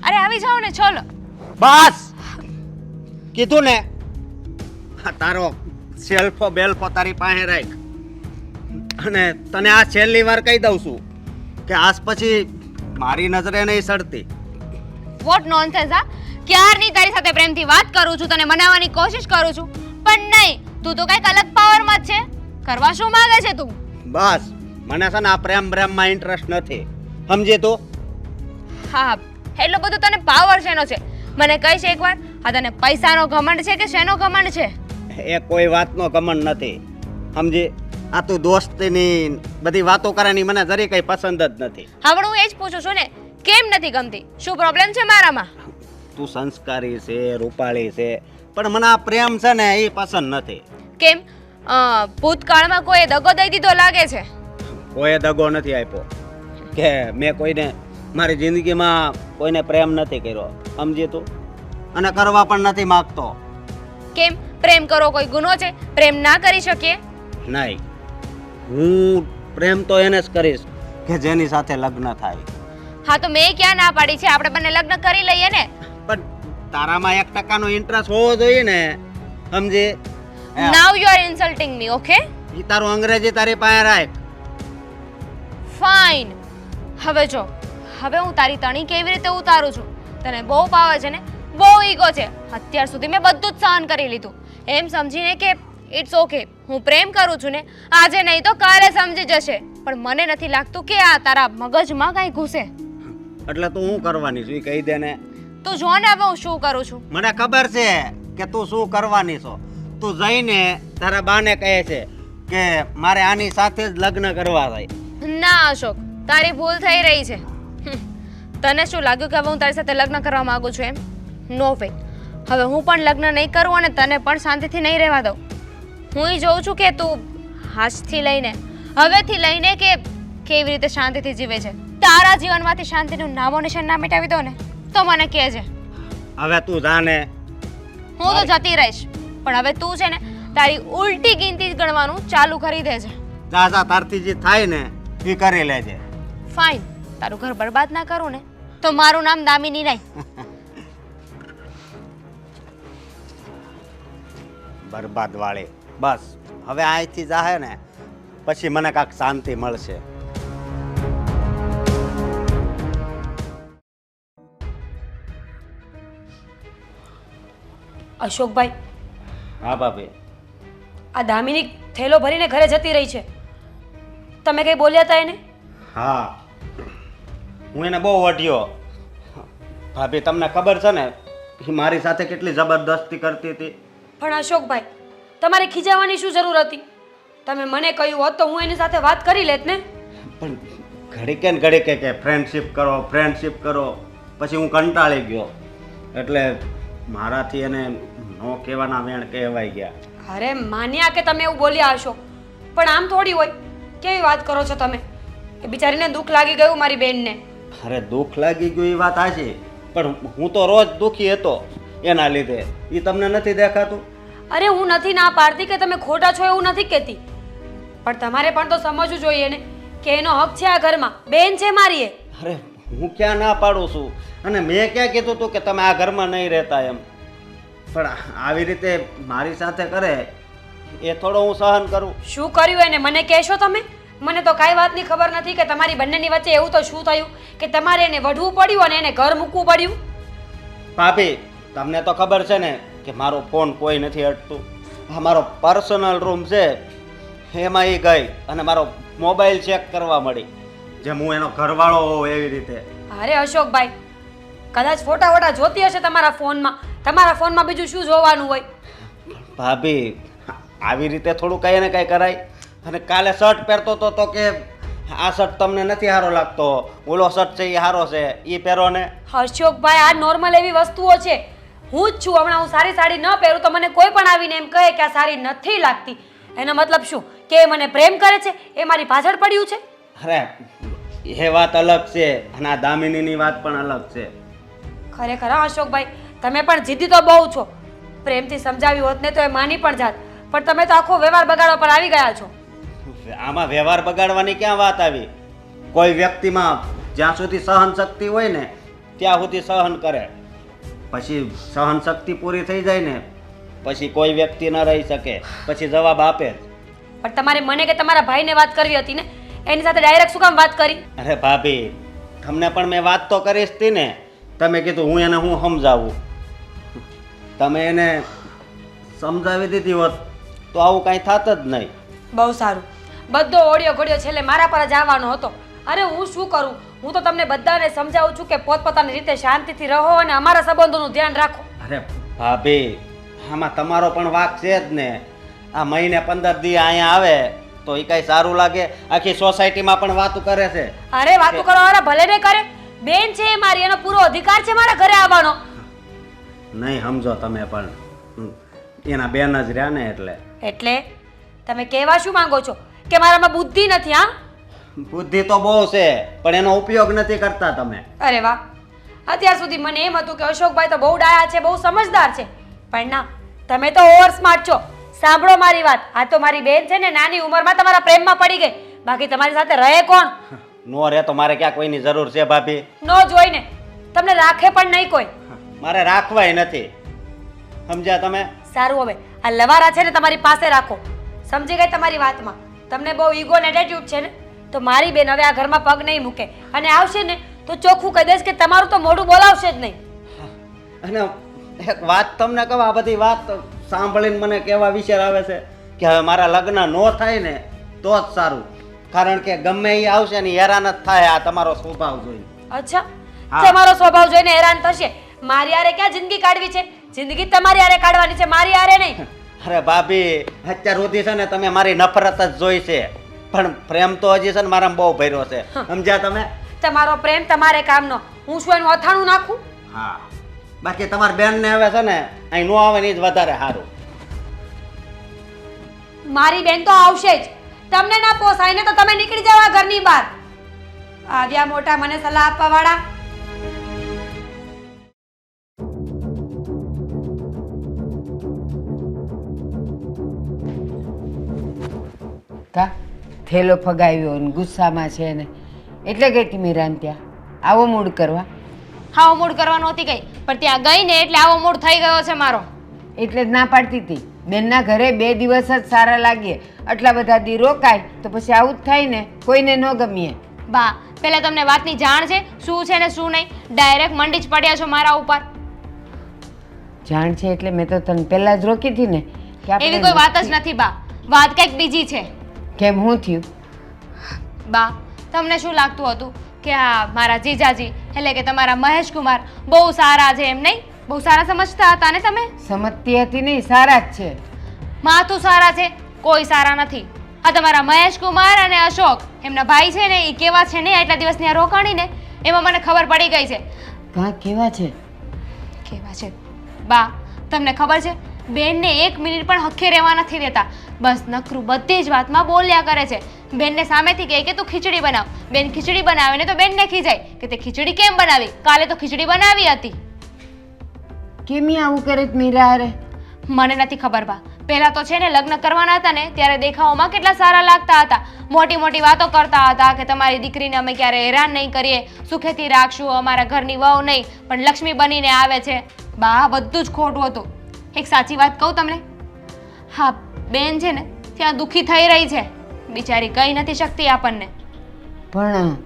અરે આવી જાઓ ને. ચલો બસ, કીધું ને. આ તારો સેલ્ફો બેલ્ફો તારી પાસે રાખ. અને તને આ છેલ્લી વાર કહી દઉં છું કે આજ પછી મારી નજરે નહીં સડતી. Vote nonsense! હા, ક્યારની તારી સાથે પ્રેમથી વાત કરું છું, તને મનાવવાની કોશિશ કરું છું, પણ નહીં, તું તો કંઈક અલગ પાવરમાં જ છે. કરવા શું માંગે છે તું? બસ, મને છે ને આ પ્રેમમાં ઇન્ટરેસ્ટ નથી, સમજે તું? હા, એટલો બધો તને પાવર શેનો છે? મને કહીશ એકવાર, આ તને પૈસાનો ઘમંડ છે કે શેનો ઘમંડ છે? એ કોઈ વાતનો ઘમંડ નથી, સમજી? આ તું દોસ્તીની બધી વાતો કરેની મને જરી કઈ પસંદ જ નથી. હવે હું એ જ પૂછું છું ને, કેમ નથી ગમતી? શું પ્રોબ્લેમ છે મારામાં? તું સંસ્કારી છે, રૂપાળી છે, પણ મને આ પ્રેમ છે ને એ પસંદ નથી. કેમ? ભૂતકાળમાં કોઈ દગો દઈ દીધો લાગે છે? કોઈએ દગો નથી આપ્યો કે મેં કોઈને મારી જિંદગીમાં કોઈને પ્રેમ નથી કર્યો, સમજી તું? અને કરવા પણ નથી માગતો. કેમ? પ્રેમ કરો કોઈ ગુનો છે? પ્રેમ ના કરી શકીએ? નહીં, હું પ્રેમ તો એને જ કરીશ કે જેની સાથે લગ્ન થાય. હા, તો મેં ક્યાં ના પાડી છે? આપણે બંને લગ્ન કરી લઈએ ને. પણ તારામાં 1% ઇન્ટરેસ્ટ હોવો જોઈએ ને, સમજી? Now you are insulting me, okay? ઈ તારું અંગ્રેજી તારી પાસે રાખ. ફાઇન. હવે જો, હવે હું તારી તણી કેવી રીતે ઉતારું છું? તને બહુ પાવર છે ને, બહુ ઈગો છે. અત્યાર સુધી મેં બધું જ સહન કરી લીધું, એમ સમજીને કે ઇટ્સ ઓકે, હું પ્રેમ કરું છું ને, આજે નહીં તો કાલે સમજી જશે. પણ મને નથી લાગતું કે આ તારા મગજમાં કાંઈ ઘૂસે. એટલે તું શું કરવાની છું એ કહી દે ને. તું જો ને હવે હું શું કરું છું. મને ખબર છે કે તું શું કરવાની છો. તું જઈને તારા બાને કહે છે કે મારે આની સાથે જ લગ્ન કરવા થાય. ના અશોક, તારી ભૂલ થઈ રહી છે. તને શું લાગ્યું કે હવે હું તારી સાથે લગ્ન કરવા માંગુ છું એમ? નો વે. હવે હું પણ લગ્ન નહીં કરું અને તને પણ શાંતિથી નહીં રહેવા દઉં. હું જોઉં છું કે તું આજથી લઈને, હવેથી લઈને કે કેવી રીતે શાંતિથી જીવે છે. તારા જીવનમાંથી શાંતિનું નામો નિશાન ના મિટાવી દો ને તો મને કહેજે. હવે તું જાને. હું તો જતી રહીશ, પણ હવે તું છે ને તારી ઉલટી ગિનતી ગણવાનું ચાલુ કરી દેજે. જા જા, તારથી જે થાય ને એ કરી લેજે. ફાઇન. તારું ઘર બરબાદ ના કરું ને તો મારું નામ દામિની નહીં. બરબાદ વાળી. બસ હવે અહીંથી જાહે ને પછી મને કાંઈક શાંતિ મળશે. અશોકભાઈ, હા ભાભી. આ દામિની થેલો ભરીને ઘરે જતી રહી છે. તમે કંઈ બોલ્યા હતા એને? હા, હું એને બહુ વઢ્યો. ભાભી તમને ખબર છે ને એ મારી સાથે કેટલી જબરદસ્તી કરતી હતી. પણ અશોકભાઈ, તમારે ખીજાવાની શું જરૂર હતી? તમે મને કહ્યું હોત તો હું એની સાથે વાત કરી લેત ને. પણ ઘડીકે ને ઘડીકે કે ફ્રેન્ડશિપ કરો, ફ્રેન્ડશિપ કરો, પછી હું કંટાળી ગયો. એટલે મારાથી એને નો કહેવાના વેણ કહેવાઈ ગયા. અરે માન્યા કે તમે એવું બોલ્યા હશો, પણ આમ થોડી હોય. કેવી વાત કરો છો તમે કે બિચારીને દુઃખ લાગી ગયું મારી બેનને? અરે દુઃખ લાગી ગયું એ વાત હાચી, પણ હું તો રોજ દુઃખી હતો એના લીધે. એ તમને નથી દેખાતું? અરે હું નથી ના પાડતી કે તમે ખોટા છો, એવું નથી કહેતી, પણ તમારે પણ તો સમજવું જોઈએ ને કે એનો હક છે આ ઘરમાં. બેન છે મારી એ. અરે હું ક્યાં ના પાડું છું, અને મેં ક્યાં કીધું હતું કે તમે આ ઘરમાં નહીં રહેતા એમ. પણ આવી રીતે મારી સાથે કરે એ થોડો હું સહન કરું. શું કર્યું એને મને કહેશો તમે? મને તો કાંઈ વાતની ખબર નથી કે તમારી બંનેની વચ્ચે એવું તો શું થયું કે તમારે એને વઢવું પડ્યું અને એને ઘર મૂકવું પડ્યું? ભાભી તમને તો ખબર છે ને કે મારો ફોન કોઈ નથી અડતું. આ મારો પર્સનલ રૂમ છે, એમાં એ ગઈ અને મારો મોબાઈલ ચેક કરવા મળી, જેમ હું એનો ઘરવાળો હોઉં એવી રીતે. અરે અશોકભાઈ, કદાચ ફોટા વોટા જોતી હશે તમારા ફોનમાં. તમારા ફોનમાં બીજું શું જોવાનું હોય? ભાભી આવી રીતે થોડું કંઈ ને કંઈ કરાય. અને કાલે શર્ટ પહેરતો હતો તો કે આ શર્ટ તમને નથી સારો લાગતો, ઓલો શર્ટ છે એ સારો છે, એ પહેરો ને. અશોકભાઈ, આ નોર્મલ એવી વસ્તુઓ છે. હું જ છું, હમણાં હું સારી સાડી ન પહેરું તો મને કોઈ પણ આવીને એમ કહે કે આ સારી નથી લાગતી. એનો મતલબ શું કે એ મને પ્રેમ કરે છે? એ મારી પાછળ પડ્યું છે? અરે એ વાત અલગ છે અને આ દામિનીની વાત પણ અલગ છે. ખરેખર હા અશોકભાઈ, તમે પણ જીદ્દી તો બહુ છો. પ્રેમથી સમજાવ્યું હોત ને તો એ માની પણ જાત, પણ તમે તો આખો વ્યવહાર બગાડવા પર આવી ગયા છો. આમાં વ્યવહાર બગાડવાની ક્યાં વાત આવી? કોઈ વ્યક્તિમાં જ્યાં સુધી સહન શક્તિ હોય ને ત્યાં સુધી સહન કરે, પછી સહન શક્તિ પૂરી થઈ જાય ને પછી કોઈ વ્યક્તિ ન રહી શકે, પછી જવાબ આપે જ. પણ તમારે મને કે તમારા ભાઈને વાત કરવી હતી ને, એની સાથે ડાયરેક્ટ શું કામ વાત કરી? અરે ભાભી તમને પણ મેં વાત તો કરી જ હતી ને. તમે કીધું હું એને હું સમજાવું. તમે એને સમજાવી દીધી હોત તો આવું કાંઈ થાત જ નહીં. બહુ સારું, બધો ઓડિયો ઘોડિયો છેલ્લે મારા પર જ આવવાનો હતો. અરે હું શું કરું? હું તો તમને બધાને સમજાવું છું કે પોતપોતાની રીતે શાંતિથી રહો અને અમારા સંબંધોનું ધ્યાન રાખો. અરે ભાભી, આમાં તમારો પણ વાંક છે જ ને. આ મહિને 15 દી અહીંયા આવે તો એ કઈ સારું લાગે? આખી સોસાયટીમાં પણ વાતું કરે છે. અરે વાતો કરવાવાળા ભલે ને કરે, બેન છે એ મારી, એનો પૂરો અધિકાર છે મારા ઘરે આવવાનો. નહીં સમજો તમે પણ. એના બેન જ રહ્યા ને એટલે. એટલે તમે કહેવા શું માંગો છો કે મારામાં બુદ્ધિ નથી? હા, બુદ્ધિ તો બહુ છે પણ એનો ઉપયોગ નથી કરતા તમે. અરે વાહ, અત્યાર સુધી મને એમ હતું કે અશોકભાઈ તો બહુ ડાયા છે, બહુ સમજદાર છે, પણ ના, તમે તો ઓવર સ્માર્ટ છો. સાંભળો મારી વાત, આ તો મારી બેન છે ને, નાની ઉંમરમાં તમારા પ્રેમમાં પડી ગઈ, બાકી તમારી સાથે રહે કોણ? નો રે તો મારે ક્યાં કોઈની જરૂર છે ભાભી? નો જોઈને તમને રાખે પણ નહીં કોઈ. મારે રાખવાય નથી, સમજ્યા તમે? સારું, હવે આ લવારા છે ને તમારી પાસે રાખો. સમજી ગઈ તમારી વાતમાં? તમને બહુ ઈગો ને એટીટ્યુડ છે ને, તો મારી બેન હવે આ ઘરમાં પગ નહીં મૂકે, અને આવશે ને તો ચોખ્ખું કહી દઈશ કે તમારું તો મોઢું બોલાવશે જ નહીં. અને એક વાત તમને કહું, આ બધી વાત સાંભળીને મને કેવા વિચાર આવે છે કે હવે મારા લગ્ન નો થાય ને તો જ સારું, કારણ કે ગમે એ આવશે ને હેરાન જ થાય આ તમારો સ્વભાવ જોઈને. અચ્છા, હા. તમારો સ્વભાવ જોઈને હેરાન થશે. મારી હારે ક્યાં જિંદગી કાઢવી છે? જિંદગી તમારી હારે કાઢવાની છે, મારી હારે નહીં. અરે ભાભી, અત્યાર સુધી છે ને તમે મારી નફરત જ જોઈ છે, પણ પ્રેમ તો હજી છે ને મારામાં બહુ ભર્યો છે, સમજ્યા તમે? તમારો પ્રેમ તમારે કામનો, હું શું એનું અથાણું નાખું? હા, બાકી તમારી બેનને હવે છે ને અહીં નો આવે ને એ જ વધારે સારું. મારી બેન તો આવશે જ. તમને ના પોસાય ને તો તમે નીકળી જાઓ આ ઘરની બહાર. આવ્યા મોટા મને સલાહ આપવા વાળા. કા થેલો ફગાવ્યો ને ગુસ્સામાં છે ને એટલે ગઈ હતી મીરાન ત્યાં આવો મૂડ કરવા. આવો મૂડ કરવા નહોતી ગઈ, પણ ત્યાં ગઈ ને એટલે આવો મૂડ થઈ ગયો છે મારો. એટલે જ ના પાડતી હતી, બેનના ઘરે 2 દિવસ જ સારા લાગીએ, આટલા બધા દી રોકાય તો પછી આવું જ થાય ને, કોઈને ન ગમીએ. બા, પહેલા તમને વાતની જાણ છે શું છે ને શું નહીં? ડાયરેક્ટ મંડી જ પડ્યા છો મારા ઉપર. જાણ છે એટલે મેં તો તને પહેલા જ રોકી હતી ને કે આપણે એવી કોઈ વાત જ નથી બા, વાત કંઈક બીજી છે. કેમ હું થયું? બા, તમને શું લાગતું હતું કે આ મારા જીજાજી એટલે કે તમારા મહેશકુમાર બહુ સારા છે એમ નહીં? બહુ સારા સમજતા હતા ને તમે? સમજતી હતી નહીં, સારા જ છે. માથું સારા છે, કોઈ સારા નથી. આ તમારા મહેશકુમાર અને અશોક એમના ભાઈ છે ને એ કેવા છે ને, એટલા દિવસ ત્યાં રોકાણી ને એમાં મને ખબર પડી ગઈ છે. કાં કેવા છે? કેવા છે બા, તમને ખબર છે બેનને 1 મિનિટ પણ હખે રહેવા નથી દેતા. બસ નકરું બધી જ વાતમાં બોલ્યા કરે છે. બેનને સામેથી કહે કે તું ખીચડી બનાવ, બેન ખીચડી બનાવે ને તો બેનને ખીજાય કે તે ખીચડી કેમ બનાવી, કાલે તો ખીચડી બનાવી હતી. કેમ ઈ આવું કરે છે મીરા હારે? મને નથી ખબર બા. પહેલા તો છે ને લગ્ન કરવાના હતા ને ત્યારે દેખાવમાં કેટલા સારા લાગતા હતા, મોટી મોટી વાતો કરતા હતા કે તમારી દીકરીને અમે ક્યારે હેરાન નહીં કરીએ, સુખેથી રાખશું, અમારા ઘરની વહુ નહીં પણ લક્ષ્મી બનીને આવે છે. બા, બધું જ ખોટું હતું. એક સાચી વાત કહું તમને? હા, બેન છે ને ત્યાં દુઃખી થઈ રહી છે, બિચારી કહી નથી શકતી આપણને. પણ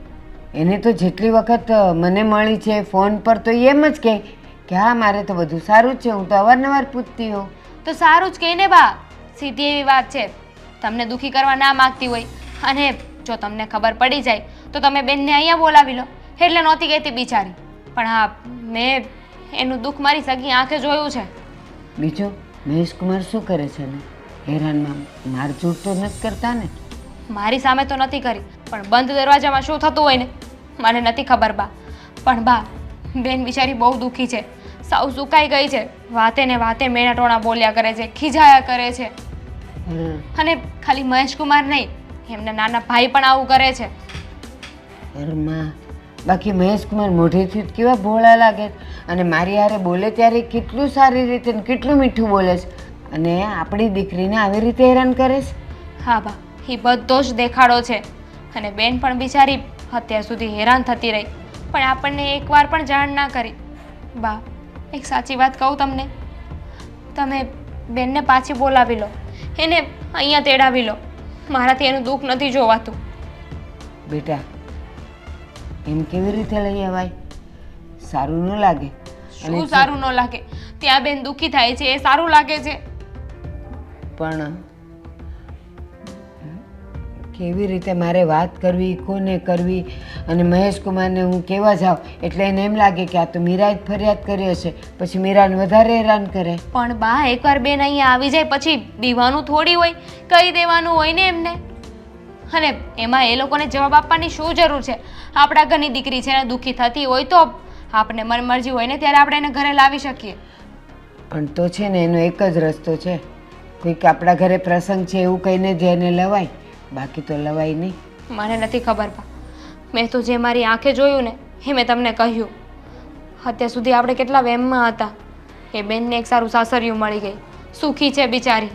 એને તો જેટલી વખત મને મળી છે ફોન પર તો એમ જ કહે કે હા મારે તો બધું સારું જ છે, હું તો અવારનવાર પૂછતી હોઉં. તો સારું જ કહીને બા, સીધી એવી વાત છે. તમને દુઃખી કરવા ના માગતી હોય અને જો તમને ખબર પડી જાય તો તમે બેનને અહીંયા બોલાવી લો, એટલે નહોતી કહેતી બિચારી. પણ હા, મેં એનું દુઃખ મારી સગી આંખે જોયું છે. બીજું મહેશકુમાર શું કરે છે ને? હેરાનમાં મારઝૂડ તો નથી કરતા ને? મારી સામે તો નથી કરી, પણ બંધ દરવાજામાં શું થતું હોય ને મને નથી ખબર બા. પણ બા, બેન બિચારી બહુ દુઃખી છે, સાવ સુકાઈ ગઈ છે, વાતે ને વાતે મેણા ટોણા બોલ્યા કરે છે, ખીજાયા કરે છે. અને ખાલી મહેશકુમાર નહીં, એમના નાના ભાઈ પણ આવું કરે છે. ઘરમાં બાકી મહેશકુમાર મોઢેથી જ કેવા ભોળા લાગે છે, અને મારી હારે બોલે ત્યારે કેટલું સારી રીતે ને કેટલું મીઠું બોલે છે, અને આપણી દીકરીને આવી રીતે હેરાન કરે છે. હા બા, એ બધો જ દેખાડો છે. અને બેન પણ બિચારી અત્યાર સુધી હેરાન થતી રહી, પણ આપણને એકવાર પણ જાણ ના કરી. બા, એક સાચી વાત કહું તમને, તમે બેનને પાછી બોલાવી લો, એને અહીંયા તેડાવી લો. મારાથી એનું દુઃખ નથી જોવાતું. બેટા એમ કેવી રીતે લઈ અવાય? સારું ન લાગે. શું સારું ન લાગે? ત્યાં બેન દુઃખી થાય છે એ સારું લાગે છે? પણ કેવી રીતે મારે વાત કરવી, કોને કરવી, અને મહેશ કુમારને હું કહેવા જાઉં એટલે એને એમ લાગે કે આ તો મીરાએ જ ફરિયાદ કરી હશે, પછી મીરાને વધારે હેરાન કરે. પણ બા એકવાર બેન અહીંયા આવી જાય પછી બીવાનું થોડી હોય, કહી દેવાનું હોય ને એમને. અને એમાં એ લોકોને જવાબ આપવાની શું જરૂર છે? આપણા ઘરની દીકરી છે ને દુઃખી થતી હોય તો આપણે મરજી હોય ને ત્યારે આપણે એને ઘરે લાવી શકીએ. પણ તો છે ને એનો એક જ રસ્તો છે, કોઈક આપણા ઘરે પ્રસંગ છે એવું કહીને જ એને લવાય, બાકી તો લવાય નહીં. મને નથી ખબર બા, મેં તો જે મારી આંખે જોયું ને એ મેં તમને કહ્યું. અત્યાર સુધી આપણે કેટલા વહેમમાં હતા કે બેનને એક સારું સાસરિયું મળી ગઈ, સુખી છે બિચારી.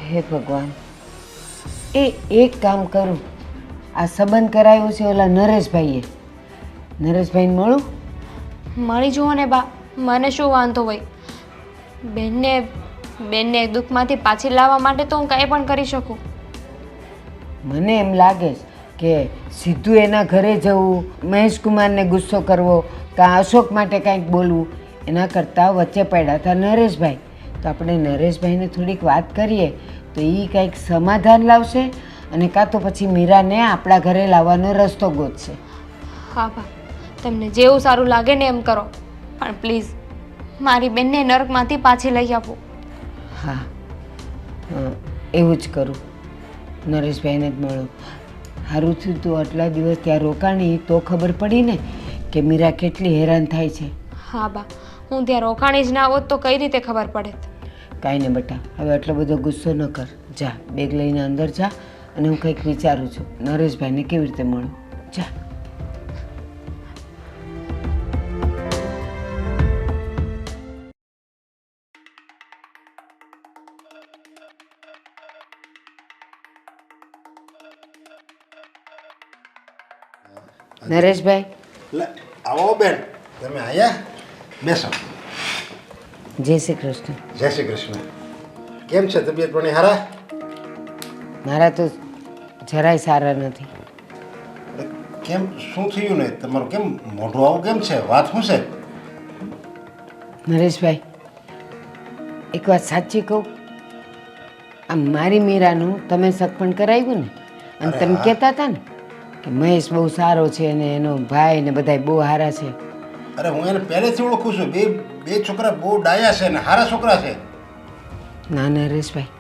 હે ભગવાન, એક કામ કરું, આ સંબંધ કરાયો છે ઓલા નરેશભાઈએ, નરેશભાઈને મળું? મળી જુઓ ને બા, મને શું વાંધો હોય. બેનને દુઃખમાંથી પાછી લાવવા માટે તો હું કાંઈ પણ કરી શકું. મને એમ લાગે છે કે સીધું એના ઘરે જવું, મહેશ કુમારને ગુસ્સો કરવો, કાં અશોક માટે કાંઈક બોલવું, એના કરતાં વચ્ચે પડ્યા હતા નરેશભાઈ. તો આપણે નરેશભાઈને થોડીક વાત કરીએ તો એ કંઈક સમાધાન લાવશે, અને કાં તો પછી મીરાને આપણા ઘરે લાવવાનો રસ્તો ગોતશે. હા બા, તમને જેવું સારું લાગે ને એમ કરો, પણ પ્લીઝ મારી બેનને નરકમાંથી પાછી લઈ આપો. હા, એવું જ કરું, નરેશભાઈને જ મળું. સારું થયું તું આટલા દિવસ ત્યાં રોકાણી તો ખબર પડી ને કે મીરા કેટલી હેરાન થાય છે. હા બા, હું ત્યાં રોકાણી જ ના હોત તો કઈ રીતે ખબર પડે? કાંઈ ને બેટા, હવે આટલો બધો ગુસ્સો ન કર. જા, બેગ લઈને અંદર જા, અને હું કંઈક વિચારું છું નરેશભાઈને કેવી રીતે મળું. જા. નરેશભાઈ, લે આવો બેન, તમે આયા? બેસો. જય શ્રી કૃષ્ણ. જય શ્રી કૃષ્ણ. કેમ છે તબિયત પાણી હારા? મારા તો જરાય સારા નથી. કેમ, શું થયું ને તમારું? કેમ મોઢું આવું કેમ છે? વાત શું છે? નરેશભાઈ, એક વાત સાચી કહું, આ મારી મીરાનું તમે સગપણ કરાવ્યું ને, અને તમે કહેતા હતા ને કે મહેશ બહુ સારો છે અને એનો ભાઈ ને બધા બહુ સારા છે. અરે હું એને પહેલેથી ઓળખું છું. બે છોકરા બહુ ડાયા છે ને સારા છોકરા છે. ના નરેશભાઈ,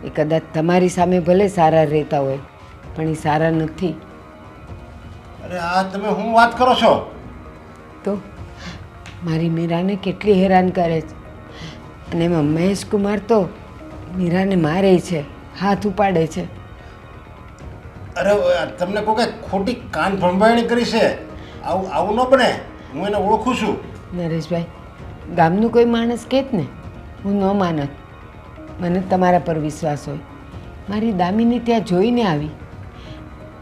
એ કદાચ તમારી સામે ભલે સારા રહેતા હોય પણ એ સારા નથી. અરે આ તમે શું વાત કરો છો? તો મારી મીરાને કેટલી હેરાન કરે છે, અને એમાં મહેશ કુમાર તો મીરાને મારે છે, હાથ ઉપાડે છે. અરે તમને કોઈ કઈ ખોટી કાન ભંભાણી કરી છે? આવું ન બને. હું એને ઓળખું છું. નરેશભાઈ, ગામનું કોઈ માણસ કહેત ને હું ન માનત. મને તમારા પર વિશ્વાસ હોય. મારી દામીને ત્યાં જોઈને આવી,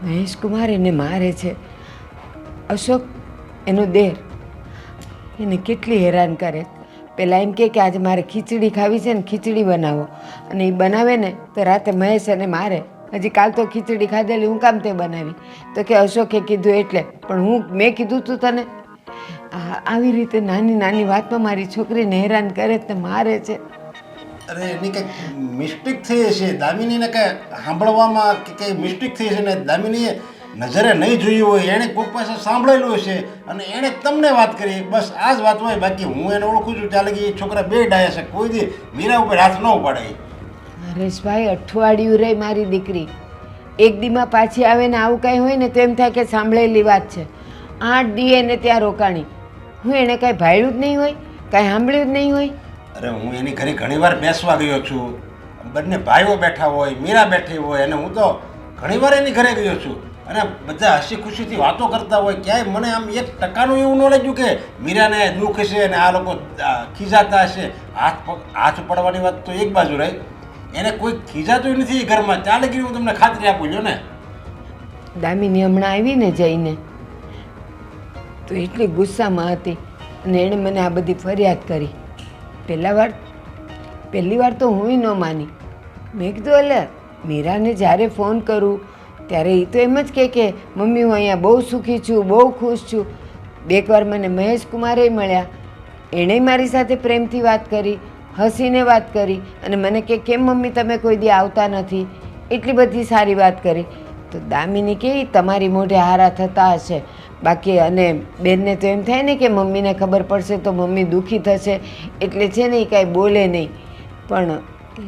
મહેશ કુમાર એને મારે છે, અશોક એનો દેર એને કેટલી હેરાન કરે. પહેલાં એમ કે આજે મારે ખીચડી ખાવી છે ને ખીચડી બનાવો, અને એ બનાવે ને તો રાતે મહેશ એને મારે. હજી કાલ તો ખીચડી ખાધેલી, હું કામ તે બનાવી? તો કે અશોકે કીધું એટલે. પણ મેં કીધું તું તને? આવી રીતે નાની નાની વાતમાં મારી છોકરીને હેરાન કરે તે મારે છે. અરે એની કંઈક મિસ્ટેક થઈ છે. દામિનીને કંઈ સાંભળવામાં કે કંઈ મિસ્ટેક થઈ છે ને દામિનીએ નજરે નહીં જોયું હોય, એણે કોઈક પાસે સાંભળેલું હશે અને એણે તમને વાત કરી. બસ આ જ વાત હોય. બાકી હું એને ઓળખું છું. ચાલે કે એ છોકરા બે ડાયા છે, કોઈ દી મીરા ઉપર હાથ ન ઉપાડે. નરેશભાઈ, અઠવાડિયું રહી મારી દીકરી, એક દીમાં પાછી આવે ને આવું કાંઈ હોય ને તો એમ થાય કે સાંભળેલી વાત છે. 8 દી એને ત્યાં રોકાણી, હું એને કાંઈ ભાડ્યું જ નહીં હોય, કાંઈ સાંભળ્યું જ નહીં હોય. અરે હું એની ઘરે ઘણીવાર બેસવા ગયો છું. બંને ભાઈઓ બેઠા હોય, મીરા બેઠી હોય, અને હું તો ઘણીવાર એની ઘરે ગયો છું. અને બધા હસી ખુશીથી વાતો કરતા હોય. ક્યાંય મને આમ 1% એવું ન લાગ્યું કે મીરાને દુઃખ હશે અને આ લોકો ખીજાતા હશે. હાથ પડવાની વાત તો એક બાજુ રહી, એને કોઈ ખીજાતું નથી ઘરમાં. ચાલે ગયું, હું તમને ખાતરી આપું છું ને. દામિની હમણાં આવી ને જઈને તો એટલી ગુસ્સામાં હતી, અને એણે મને આ બધી ફરિયાદ કરી. પહેલી વાર તો હું ન માની. મેં કીધું એટલે મીરાને જ્યારે ફોન કરું ત્યારે એ તો એમ જ કહે કે મમ્મી હું અહીંયા બહુ સુખી છું, બહુ ખુશ છું. 2 વાર મને મહેશ કુમારે મળ્યા, એણે મારી સાથે પ્રેમથી વાત કરી, હસીને વાત કરી અને મને કે કેમ મમ્મી તમે કોઈ દી આવતા નથી, એટલી બધી સારી વાત કરી. તો દામિની કે "ઈ તમારી મોઢે હારા થતા હશે, બાકી અને બેનને તો એમ થાય ને કે મમ્મીને ખબર પડશે તો મમ્મી દુઃખી થશે, એટલે છે ને એ કાંઈ બોલે નહીં. પણ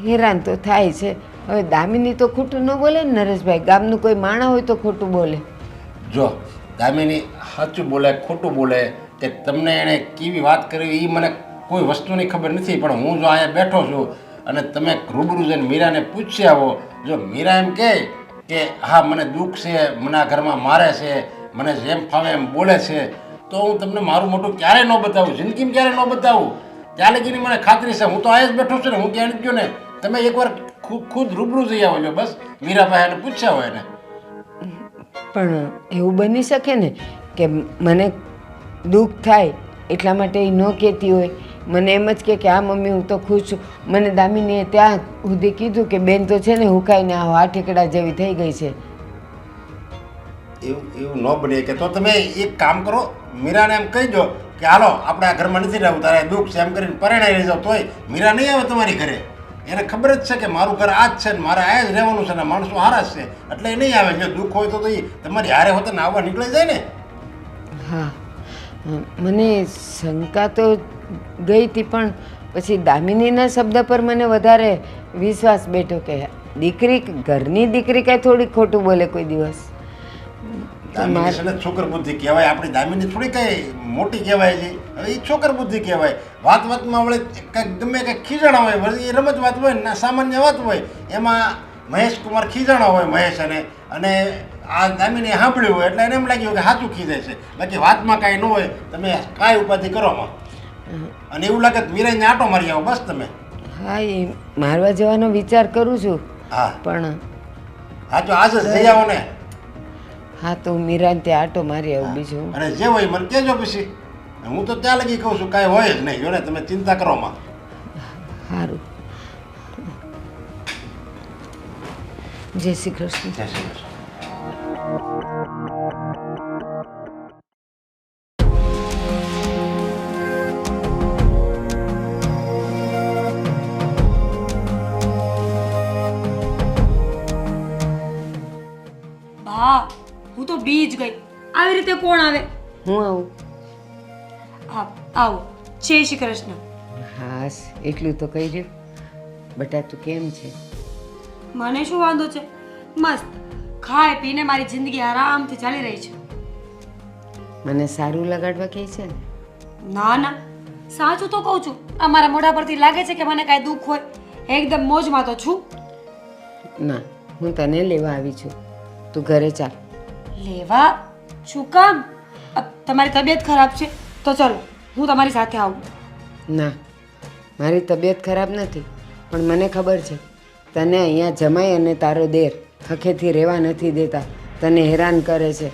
હેરાન તો થાય છે. હવે દામિની તો ખોટું ન બોલે ને નરેશભાઈ, ગામનું કોઈ માણા હોય તો ખોટું બોલે. જો દામિની સાચું બોલે ખોટું બોલે કે તમને એણે કેવી વાત કરી એ મને કોઈ વસ્તુની ખબર નથી, પણ હું જો અહીંયા બેઠો છું અને તમે રૂબરૂ જઈને મીરાને પૂછી આવો, જો મીરા એમ કહે કે હા મને દુઃખ છે, મને આ ઘરમાં મારે છે, મને જેમ ફાવે એમ બોલે છે, તો હું તમને મારું મોઢું ક્યારેય ન બતાવું, જિંદગીમાં ક્યારેય ન બતાવું. ત્યાં લગીની મને ખાતરી છે, હું તો અહીંયા જ બેઠો છું ને, હું ક્યાં નથી ગયો ને. તમે એકવાર ખુદ રૂબરૂ જઈ આવો છો, બસ મીરાભાઈ એને પૂછ્યા હોય એને. પણ એવું બની શકે ને કે મને દુઃખ થાય એટલા માટે એ ન કહેતી હોય, મને એમ જ કે હા મમ્મી હું તો ખુશ છું. મને દામિનીએ ત્યાં સુધી કીધું કે બેન તો છે ને હુકાઈને આ ઠેકડા જેવી થઈ ગઈ છે. એવું ન બને કે તો તમે એક કામ કરો, મીરાને એમ કહી દો કે હાલો આપણે આ ઘરમાં નથી રહેવું, તારે દુઃખ છે એમ કરીને પરણાઈ રહી જાઓ, તોય મીરા નહીં આવે તમારી ઘરે. એને ખબર જ છે કે મારું ઘર આ જ છે ને મારે આ જ રહેવાનું છે ને માણસો હારા જ છે, એટલે એ નહીં આવે. જો દુઃખ હોય તો એ તમારી હારે હોતે ને આવવા નીકળી જાય ને. હા, મને શંકા તો ગઈ હતી, પણ પછી દામિનીના શબ્દ પર મને વધારે વિશ્વાસ બેઠો કે દીકરી, ઘરની દીકરી કાંઈ થોડી ખોટું બોલે કોઈ દિવસ. દામિની છે ને છોકર બુદ્ધિ કહેવાય, આપણી દામિની થોડી કઈ મોટી કહેવાય છે. હવે એ છોકર બુદ્ધિ કહેવાય. વાત વાતમાં વળે કંઈક ગમે કંઈક ખીજાણા હોય, વળી એ રમત વાત હોય ને સામાન્ય વાત હોય, એમાં મહેશ કુમાર ખીજાણા હોય મહેશ અને આ દામિની સાંભળ્યું હોય એટલે એને એમ લાગ્યું કે સાચું ખીજાય છે, બાકી વાતમાં કાંઈ ન હોય. તમે કાંઈ ઉપાધિ કરોમાં અને એવું લાગે તો મીરાઈને આંટો મારી આવો બસ તમે. હા, એ મારવા જવાનો વિચાર કરું છું. હા પણ હા તો આજે જઈ આવો ને. હા, તો હું મીરાને ત્યાં આટો મારી આવું. બીજું અને જે હોય મને કહેજો પછી. હું તો ત્યાં લગી કહું છું કાંઈ હોય જ નહીં. જો ને તમે ચિંતા કરોમાં. સારું. જય શ્રી કૃષ્ણ. જય શ્રી કૃષ્ણ. બા હું તો બી જ ગઈ. આવી રીતે કોણ આવે? હું આવું. હા આવો. જય શ્રી કૃષ્ણ. હા, એટલું તો કહી રહ્યું. બટા તું કેમ છે? મને શું વાંધો છે? મસ્ત ખાય પીને મારી જિંદગી આરામથી ચાલી રહી છે. મને સારું લગાડવા કહે છે ને? ના ના, સાચું તો કહું છું. આ મારા મોઢા પરથી લાગે છે કે મને કાંઈ દુઃખ હોય? એકદમ મોજમાં તો છું. ના, હું તને લેવા આવી છું. તું ઘરે ચાલ. લેવા? શું કામ? તમારી તબિયત ખરાબ છે તો ચલો હું તમારી સાથે આવું. ના, મારી તબિયત ખરાબ નથી, પણ મને ખબર છે તને અહીંયા જમાઈ અને તારો દેર હખેથી રહેવા નથી દેતા, તને હેરાન કરે છે.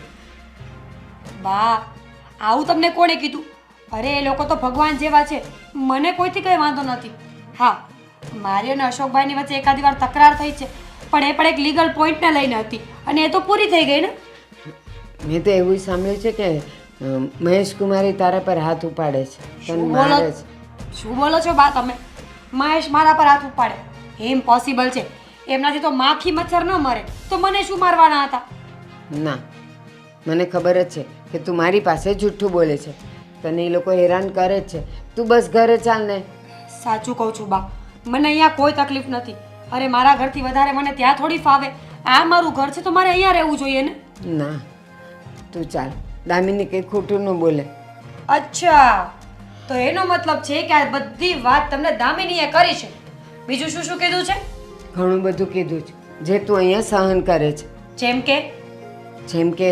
બા આવું તમને કોણે કીધું? અરે એ લોકો તો ભગવાન જેવા છે, મને કોઈથી કંઈ વાંધો નથી. હા, મારી અને અશોકભાઈની વચ્ચે એકાદી વાર તકરાર થઈ છે, પણ એ પણ એક લીગલ પોઈન્ટને લઈને હતી અને એ તો પૂરી થઈ ગઈ ને. મેં તો એવું સાંભળ્યું છે કે મહેશ કુમારી તારા પર હાથ ઉપાડે છે, તને મારે છે. શું બોલો છો બા તમે? મહેશ મારા પર હાથ ઉપાડે? ઇમ્પોસિબલ છે. એમનાથી તો માખી મચ્છર ન મરે, તો મને શું મારવાના હતા? ના, મને ખબર જ છે કે તું મારી પાસે જૂઠું બોલે છે, તને એ લોકો હેરાન કરે જ છે. તું બસ ઘરે ચાલ ને. સાચું કહું છું બા, મને અહીંયા કોઈ તકલીફ નથી. અરે મારા ઘરથી વધારે મને ત્યાં થોડી ફાવે. આ મારું ઘર છે તો મારે અહીંયા રહેવું જોઈએ ને. ના, તું ચાલ. દામિની કંઈ ખોટું ન બોલે. અચ્છા, તો એનો મતલબ છે કે આ બધી વાત તમને દામિનીએ કરી છે. બીજું શું શું કીધું છે? ઘણું બધું કીધું છે જે તું અહીંયા સહન કરે છે. જેમ કે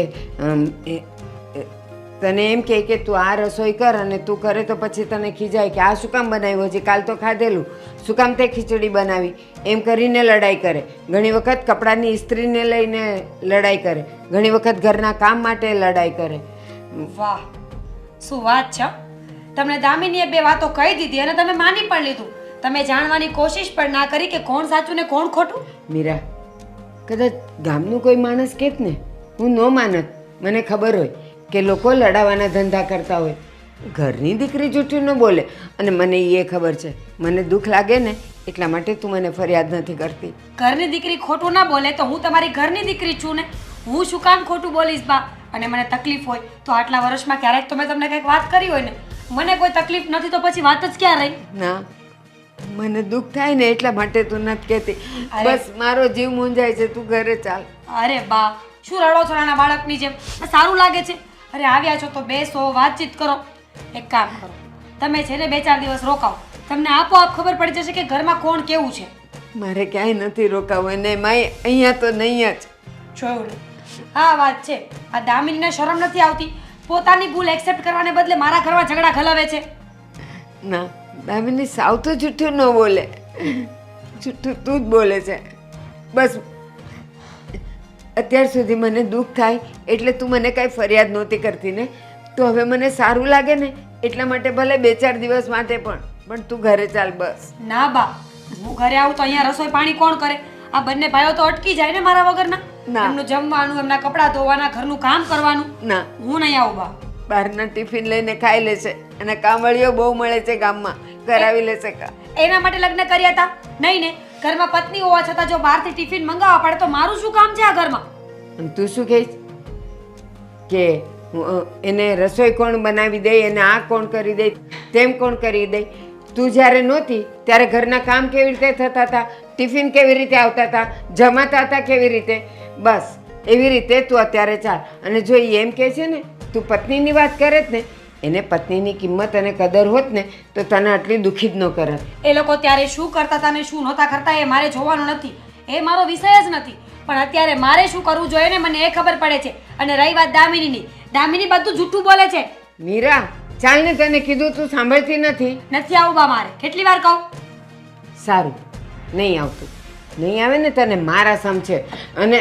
તને એમ કહે કે તું આ રસોઈ કર અને તું કરે તો પછી તને ખીજાય કે આ શું કામ બનાવ્યું, હજી કાલ તો ખાધેલું, શું કામ તે ખીચડી બનાવી, એમ કરીને લડાઈ કરે. ઘણી વખત કપડાની ઇસ્ત્રીને લઈને લડાઈ કરે, ઘણી વખત ઘરના કામ માટે લડાઈ કરે. વાહ શું વાત છે! તમને દામિનીએ બે વાતો કહી દીધી અને તમે માની પણ લીધું. તમે જાણવાની કોશિશ પણ ના કરી કે કોણ સાચું ને કોણ ખોટું. મીરા, કદાચ ગામનું કોઈ માણસ કહેત ને હું ન માનત. મને ખબર હોય કે લોકો લડાવાના ધંધા કરતા હોય, ઘરની દીકરી જૂઠું ન બોલે. અને મને એ ખબર છે, મને દુઃખ લાગે ને એટલા માટે તું મને ફરિયાદ નથી કરતી. ઘરની દીકરી ખોટું ના બોલે તો હું તમારી ઘરની દીકરી છું ને. હું શું કામ ખોટું બોલીશ બા? અને મને તકલીફ હોય તો આટલા વર્ષમાં ક્યારેક તો મેં તમને કંઈક વાત કરી હોય ને. મને કોઈ તકલીફ નથી તો પછી વાત જ ક્યાં રહી? ના, મને દુઃખ થાય ને એટલા માટે તું નથી કહેતી. અરે. બસ મારો જીવ મૂંઝાય છે, તું ઘરે ચાલ. અરે બા, શું રડો છો નાના બાળકની જેમ? આ સારું લાગે છે? અરે આવ્યા છો તો બેસો, વાતચીત કરો. એક કામ કરો, તમે છે ને 2-4 દિવસ રોકાવો. તમને આપોઆપ ખબર પડી જશે કે ઘરમાં કોણ કેવું છે. મારે ક્યાંય નથી રોકાવું ને માય અહીંયા તો નહીં જ. જોયું ને? હા વાત છે, આ દામિનીને શરમ નથી આવતી. પોતાની ભૂલ એક્સેપ્ટ કરવાને બદલે મારા ઘરમાં ઝઘડા ખલાવે છે. ના, દામિની સાવ તો જૂઠું ન બોલે. જૂઠું તું જ બોલે છે. બસ અત્યાર સુધી મને દુઃખ થાય એટલે તું મને કાંઈ ફરિયાદ નહોતી કરતી ને. તો હવે મને સારું લાગે ને એટલા માટે ભલે 2-4 દિવસ માટે પણ તું ઘરે ચાલ બસ. ના બા, હું ઘરે આવું તો અહીંયા રસોઈ પાણી કોણ કરે? આ બંને ભાઈઓ તો અટકી જાય ને મારા વગરના. ના. એમનું જમવાનું, એમના કપડાં ધોવાના, ઘરનું કામ કરવાનું. ના, હું નહીં આવું બા. બહારના ટિફિન લઈને ખાઈ લેશે અને કામવાળીઓ બહુ મળે છે ગામમાં, કરાવી લેશે કા. એના માટે લગ્ન કર્યા હતા નહીં ને? ઘરમાં પત્ની હોવા છતાં જો બહારથી ટિફિન મંગાવવા પડે તો મારું શું કામ છે આ ઘરમાં? અને તું શું કહીશ કે એને રસોઈ કોણ બનાવી દે, એને આ કોણ કરી દે, તેમ કોણ કરી દે? તું જ્યારે નહોતી ત્યારે ઘરના કામ કેવી રીતે થતા હતા, ટિફિન કેવી રીતે આવતા હતા, જમાતા હતા કેવી રીતે? બસ એવી રીતે તું અત્યારે ચાલ. અને જો એ એમ કહે છે ને તું પત્નીની વાત કરે જ ને, એને પત્નીની કિંમત અને કદર હોત ને તો તને આટલી દુઃખી જ ન કરત. એ લોકો ત્યારે શું કરતા હતા ને શું નહોતા કરતા એ મારે જોવાનું નથી. એ મારો વિષય જ નથી. પણ અત્યારે મારે શું કરવું જોઈએ ને મને એ ખબર પડે છે. અને રહી વાત દામિનીની, દામિની બધું જૂઠું બોલે છે. મીરા ચાલ ને, તને કીધું તું સાંભળતી નથી. નથી આવું બા મારે. કેટલી વાર કહું? સારું, નહીં આવતું. નહીં આવે ને તને મારા સમ છે અને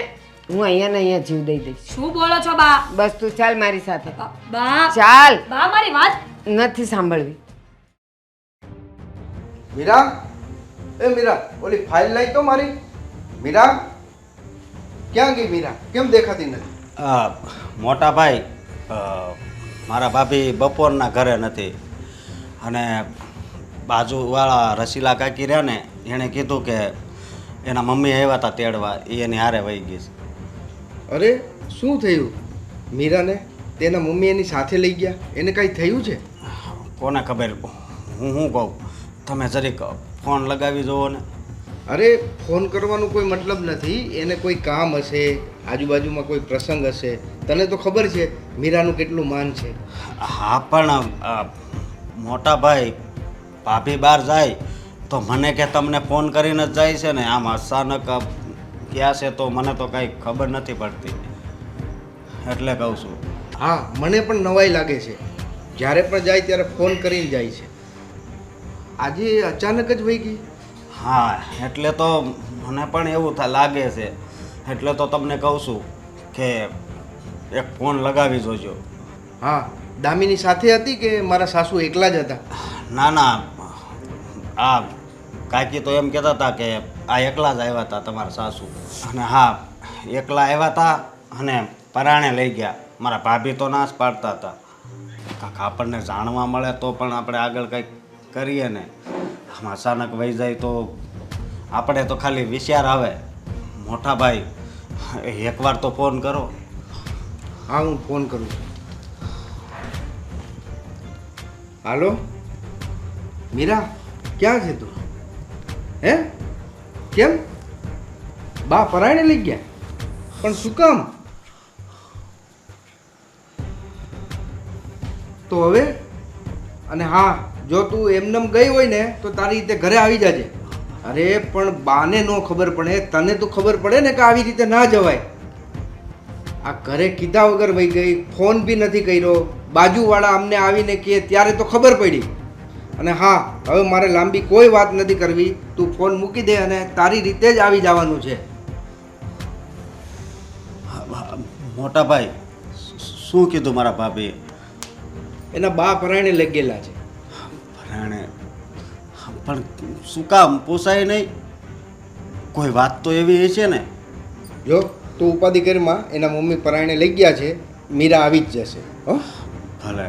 હું અહીંયા ને અહીંયા જીવ દઈ દઈશ. શું બોલો છો બા? બસ તું ચાલ મારી સાથે. બા ચાલ. બા મારી વાત નથી સાંભળવી. મીરા, એ મીરા, ઓલી ફાઇલ લાવી તો મારી. મીરા, ક્યાં ગઈ મીરા? કેમ દેખાતી નથી? મોટા ભાઈ, મારા ભાભી બપોરના ઘરે નથી અને બાજુવાળા રસીલા કાકી રહ્યા ને એણે કીધું કે એના મમ્મી આવ્યા હતા તેડવા, એ એની હારે વહી ગઈ છે. અરે શું થયું? મીરાને તેના મમ્મી એની સાથે લઈ ગયા? એને કાંઈ થયું છે? કોને ખબર, હું શું કહું, તમે જરીક ફોન લગાવી જુઓ ને. અરે ફોન કરવાનો કોઈ મતલબ નથી. એને કોઈ કામ હશે, આજુબાજુમાં કોઈ પ્રસંગ હશે. તને તો ખબર છે મીરાનું કેટલું માન છે. હા પણ મોટા ભાઈ, ભાભી બહાર જાય તો મને કે તમને ફોન કરીને જ જાય છે ને, આમ અચાનક ક્યાં છે તો મને તો કાંઈ ખબર નથી પડતી, એટલે કહું છું. હા, મને પણ નવાઈ લાગે છે. જ્યારે પણ જાય ત્યારે ફોન કરીને જાય છે. આજે અચાનક જ વહી ગઈ. હા, એટલે તો મને પણ એવું લાગે છે, એટલે તો તમને કહું છું કે એક ફોન લગાવી જોજો. હા, દામિની સાથે હતી કે મારા સાસુ એકલા જ હતા? ના ના, આ કાકી તો એમ કહેતા હતા કે આ એકલા જ આવ્યા હતા તમારા સાસુ. અને હા, એકલા આવ્યા હતા અને પરાણે લઈ ગયા. મારા ભાભી તો ના જ પાડતા હતા. કાંક આપણને જાણવા મળે તો પણ આપણે આગળ કંઈક કરીએ ને. આમ અચાનક વહી જાય તો આપણે તો ખાલી વિચાર આવે. મોટા ભાઈ, એકવાર તો ફોન કરો. હા, હું ફોન કરું છું. હાલો મીરા, ક્યાં છે તું? હે, કેમ? બા પરાયણે લઈ ગયા? પણ શું કામ? તો હવે? અને હા, જો તું એમનેમ ગઈ હોય ને તો તારી રીતે ઘરે આવી જાજે. અરે પણ બાને નો ખબર પડે, તને તો ખબર પડે ને કે આવી રીતે ના જવાય. આ ઘરે કીધા વગર વહી ગઈ, ફોન બી નથી કર્યો. બાજુવાળા અમને આવીને કહે ત્યારે તો ખબર પડી. અને હા, હવે મારે લાંબી કોઈ વાત નથી કરવી. તું ફોન મૂકી દે અને તારી રીતે જ આવી જવાનું છે. મોટા ભાઈ, શું કીધું મારા ભાભીએ? એના બા પરાયણે લઈ ગયેલા છે. પરાણે? પણ શું કામ પૂછાય નહીં? કોઈ વાત તો એવી છે ને? જો તું ઉપાધિ કરીમાં, એના મમ્મી પરાયણે લઈ ગયા છે. મીરા આવી જ જશે. હો, ભલે.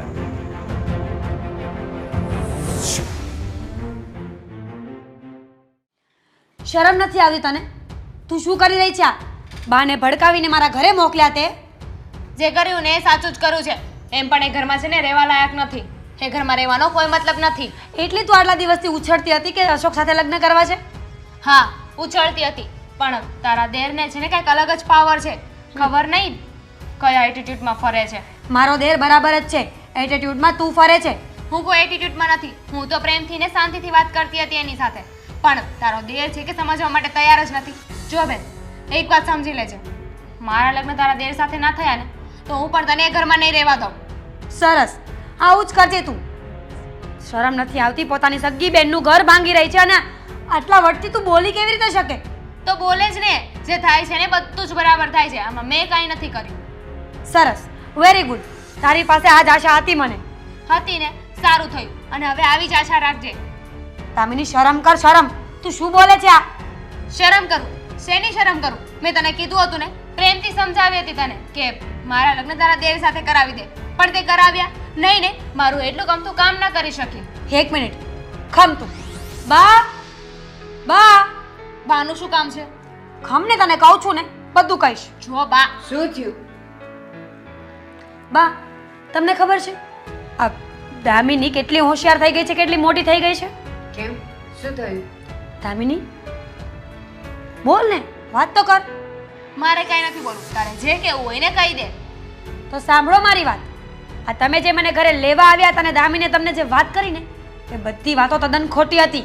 શરમ નથી આવતી તને? તું શું કરી રહી છે આ? બાને ભડકાવીને મારા ઘરે મોકલ્યા તે? જે કર્યું ને એ સાચું જ કર્યું છે. એમ પણ એ ઘરમાં છે ને રહેવા લાયક નથી. એ ઘરમાં રહેવાનો કોઈ મતલબ નથી. એટલે તું આટલા દિવસથી ઉછળતી હતી કે અશોક સાથે લગ્ન કરવા છે? હા, ઉછળતી હતી, પણ તારા દેરને છે ને કંઈક અલગ જ પાવર છે. ખબર નહીં કયા એટીટ્યુડમાં ફરે છે. મારો દેર બરાબર જ છે, એટીટ્યુડમાં તું ફરે છે. હું કોઈ એટીટ્યુડમાં નથી. હું તો પ્રેમથી ને શાંતિથી વાત કરતી હતી એની સાથે. પણ તારો દેર છે કે સમજવા માટે તૈયાર જ નથી. જો બેન, એક વાત સમજી લેજે, મારા લગ્ન તારા દેર સાથે ના થયા ને તો હું પણ તને એ ઘરમાં નહીં રહેવા દઉં. સરસ, આવું જ કરજે તું. શરમ નથી આવતી? પોતાની સગી બેનનું ઘર ભાંગી રહી છે અને આટલા વટથી તું બોલી કેવી રીતે શકે? તો બોલે જ ને, જે થાય છે ને બધું જ બરાબર થાય છે. આમાં મેં કાંઈ નથી કર્યું. સરસ, વેરી ગુડ. તારી પાસે આ જ આશા હતી મને. હતી ને, સારું થયું. અને હવે આવી જ આશા રાખજે. દામિની, શરમ કર, શરમ. તું શું બોલે છે આ? શરમ કરું? શેની શરમ કરું? મેં તને કીધું હતું ને, પ્રેમથી સમજાવી હતી તને કે મારા લગ્ન તારા દેર સાથે કરાવી દે, પણ તે કરાવ્યા નહીં ને. મારું એટલું ગમતું કામ ના કરી શકી. એક મિનિટ, ખમ તું. બા, બા. બાનું શું કામ છે? ખમ ને, તને કહું છું ને, બધું કહીશ. જો બા, શું થયું? બા, તમને ખબર છે આ દામિની કેટલી હોશિયાર થઈ ગઈ છે, કેટલી મોટી થઈ ગઈ છે? કેમ? શું થયું? દામિની, બોલ ને, વાત તો કર. મારે કાંઈ નથી બોલવું. તારે જે કહેવું હોય ને કહી દે. તો સાંભળો મારી વાત. આ તમે જે મને ઘરે લેવા આવ્યા હતા અને દામિને તમને જે વાત કરી ને, એ બધી વાતો તદ્દન ખોટી હતી.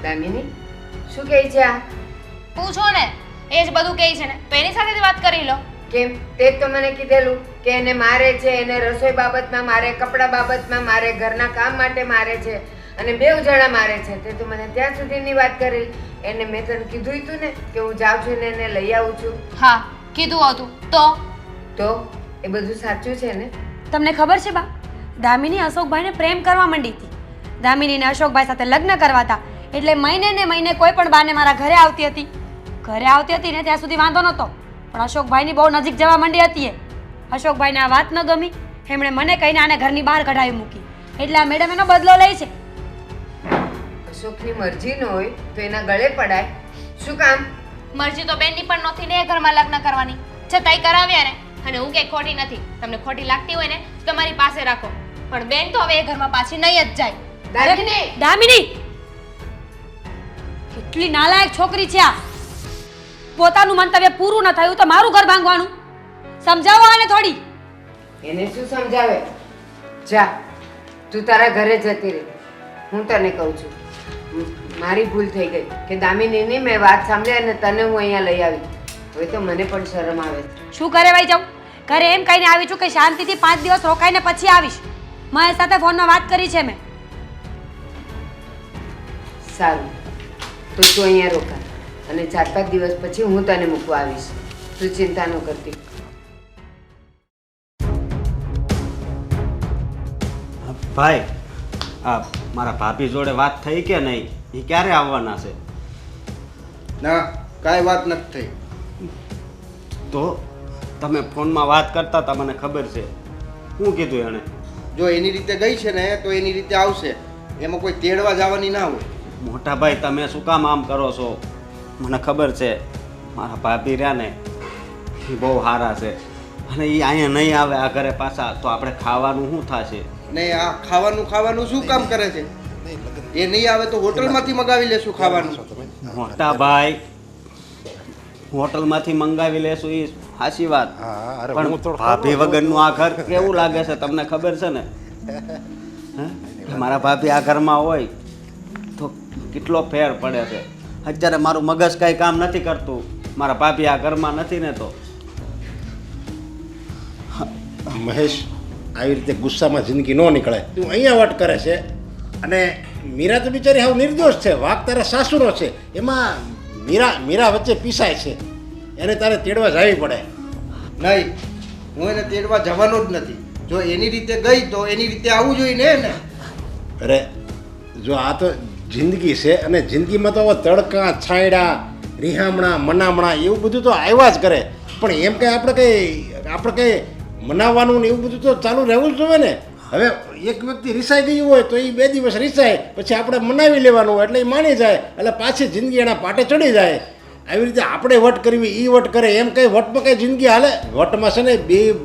દામિની, શું કહે છે આ? પૂછો ને, એ જ બધું કહે છે ને, તો એની સાથે જ વાત કરી લો. કેમ? તે જ તો મને કીધેલું કે એને મારે છે, એને રસોઈ બાબતમાં મારે, કપડાં બાબતમાં મારે, ઘરના કામ માટે મારે છે અને બેઉ જણા મારે છે. તે તો મને ત્યાં સુધીની વાત કરી. એને મેં તને કીધું હતું ને કે હું જાઉં છું ને એને લઈ આવું છું. હા, કીધું હતું. તો એ બધું સાચું છે ને? તમને ખબર છે બા, દામિની અશોકભાઈને પ્રેમ કરવા માંડી હતી. દામિનીને અશોકભાઈ સાથે લગ્ન કરવા હતા એટલે મહિને ને મહિને કોઈ પણ બાને મારા ઘરે આવતી હતી. ઘરે આવતી હતી ને ત્યાં સુધી વાંધો નહોતો, પણ અશોકભાઈની બહુ નજીક જવા માંડી હતી. અશોકભાઈને આ વાત ન ગમી, એમણે મને કહીને આને ઘરની બહાર કઢાવી મૂકી. એટલે આ મેડમ એનો બદલો લે છે. અશોકની મરજી ન હોય તો એના ગળે પડાય. શું કામ? મરજી તો બેનની પણ નહોતી ને એ ઘરમાં લગ્ન કરવાની, છતાંય કરાવ્યા ને. અને હું કંઈ ખોટી નથી. તમને ખોટી લાગતી હોય ને તો તમારી પાસે રાખો, પણ બેન તો હવે એ ઘરમાં પાછી નહીં જ જાય. દામિની! દામિની, કેટલી નાલાયક છોકરી છે આ! પોતાનું મંતવ્ય પૂરું ન થયું તો મારું ઘર ભાંગવાનું. સમજાવો આને થોડી. એને શું સમજાવે? જા, તું તારા ઘરે જતી રહી. હું તને કહું છું, મારી ભૂલ થઈ ગઈ કે દામિનીની મેં વાત સાંભળી અને તને હું અહીંયા લઈ આવી. હવે તો મને પણ શરમ આવે છે. શું કરે ભાઈ જાઉં? ઘરે એમ કહીને આવી છું કે શાંતિથી 5 દિવસ રોકાઈને પછી આવીશ. મહેશ સાથે ફોનમાં વાત કરી છે મેં. સારું, તો તું અહીંયા રોકા અને 4-5 દિવસ પછી હું તને મૂકવા આવીશ. તું ચિંતા ન કરતી. ભાઈ, આ મારા ભાભી જોડે વાત થઈ કે નહીં? એ ક્યારે આવવાના છે? ના, કાંઈ વાત નથી થઈ. તો તમે ફોનમાં વાત કરતા હતા, મને ખબર છે. શું કીધું એણે? જો એની રીતે ગઈ છે ને તો એની રીતે આવશે. એમાં કોઈ તેડવા જવાની ના હોય. મોટા ભાઈ, તમે શું કામ આમ કરો છો? મને ખબર છે મારા ભાભી રહ્યા ને એ બહુ સારા છે, અને એ અહીંયા નહીં આવે આ ઘરે પાછા તો આપણે ખાવાનું શું થશે? ને આ ખાવાનું શું કામ કરે છે? એ નહીં આવે તો હોટલમાંથી મગાવી લેશું ખાવાનું. મોટા ભાઈ, હોટલમાંથી મંગાવી લેશું એ સાચી વાત, પણ ભાભી વગરનું આ ઘર કેવું લાગે છે તમને ખબર છે ને? હે? મારા ભાભી આ ઘરમાં હોય તો કેટલો ફેર પડે છે. અત્યારે મારું મગજ કાંઈ કામ નથી કરતું, મારા ભાભી આ ઘરમાં નથી ને તો. મહેશ, આવી રીતે ગુસ્સામાં જિંદગી ન નીકળે. તું અહીંયા વટ કરે છે અને મીરા તો બિચારી હાવ નિર્દોષ છે. વાંક તારા સાસુનો છે, એમાં મીરા વચ્ચે પીસાય છે. એને તારે તેડવા જવી પડે. નહીં, હું એને તેડવા જવાનો જ નથી. જો એની રીતે ગઈ તો એની રીતે આવવું જોઈએ ને. અરે જો આ તો જિંદગી છે અને જિંદગીમાં તો હવે તડકા, છાંયડા, રિહામણા, મનામણા એવું બધું તો આવ્યા જ કરે. પણ એમ કંઈ આપણે કંઈ મનાવવાનું ને એવું બધું તો ચાલુ રહેવું જ જોઈએ ને. હવે એક વ્યક્તિ રિસાઈ ગયું હોય તો એ 2 દિવસ રિસાય, પછી આપણે મનાવી લેવાનું હોય એટલે એ માની જાય, એટલે પાછી જિંદગી એના પાટે ચડી જાય. આવી રીતે આપણે વટ કરવી, એ વટ કરે, એમ કંઈ વટમાં કંઈ જિંદગી હાલે? વટમાં છે ને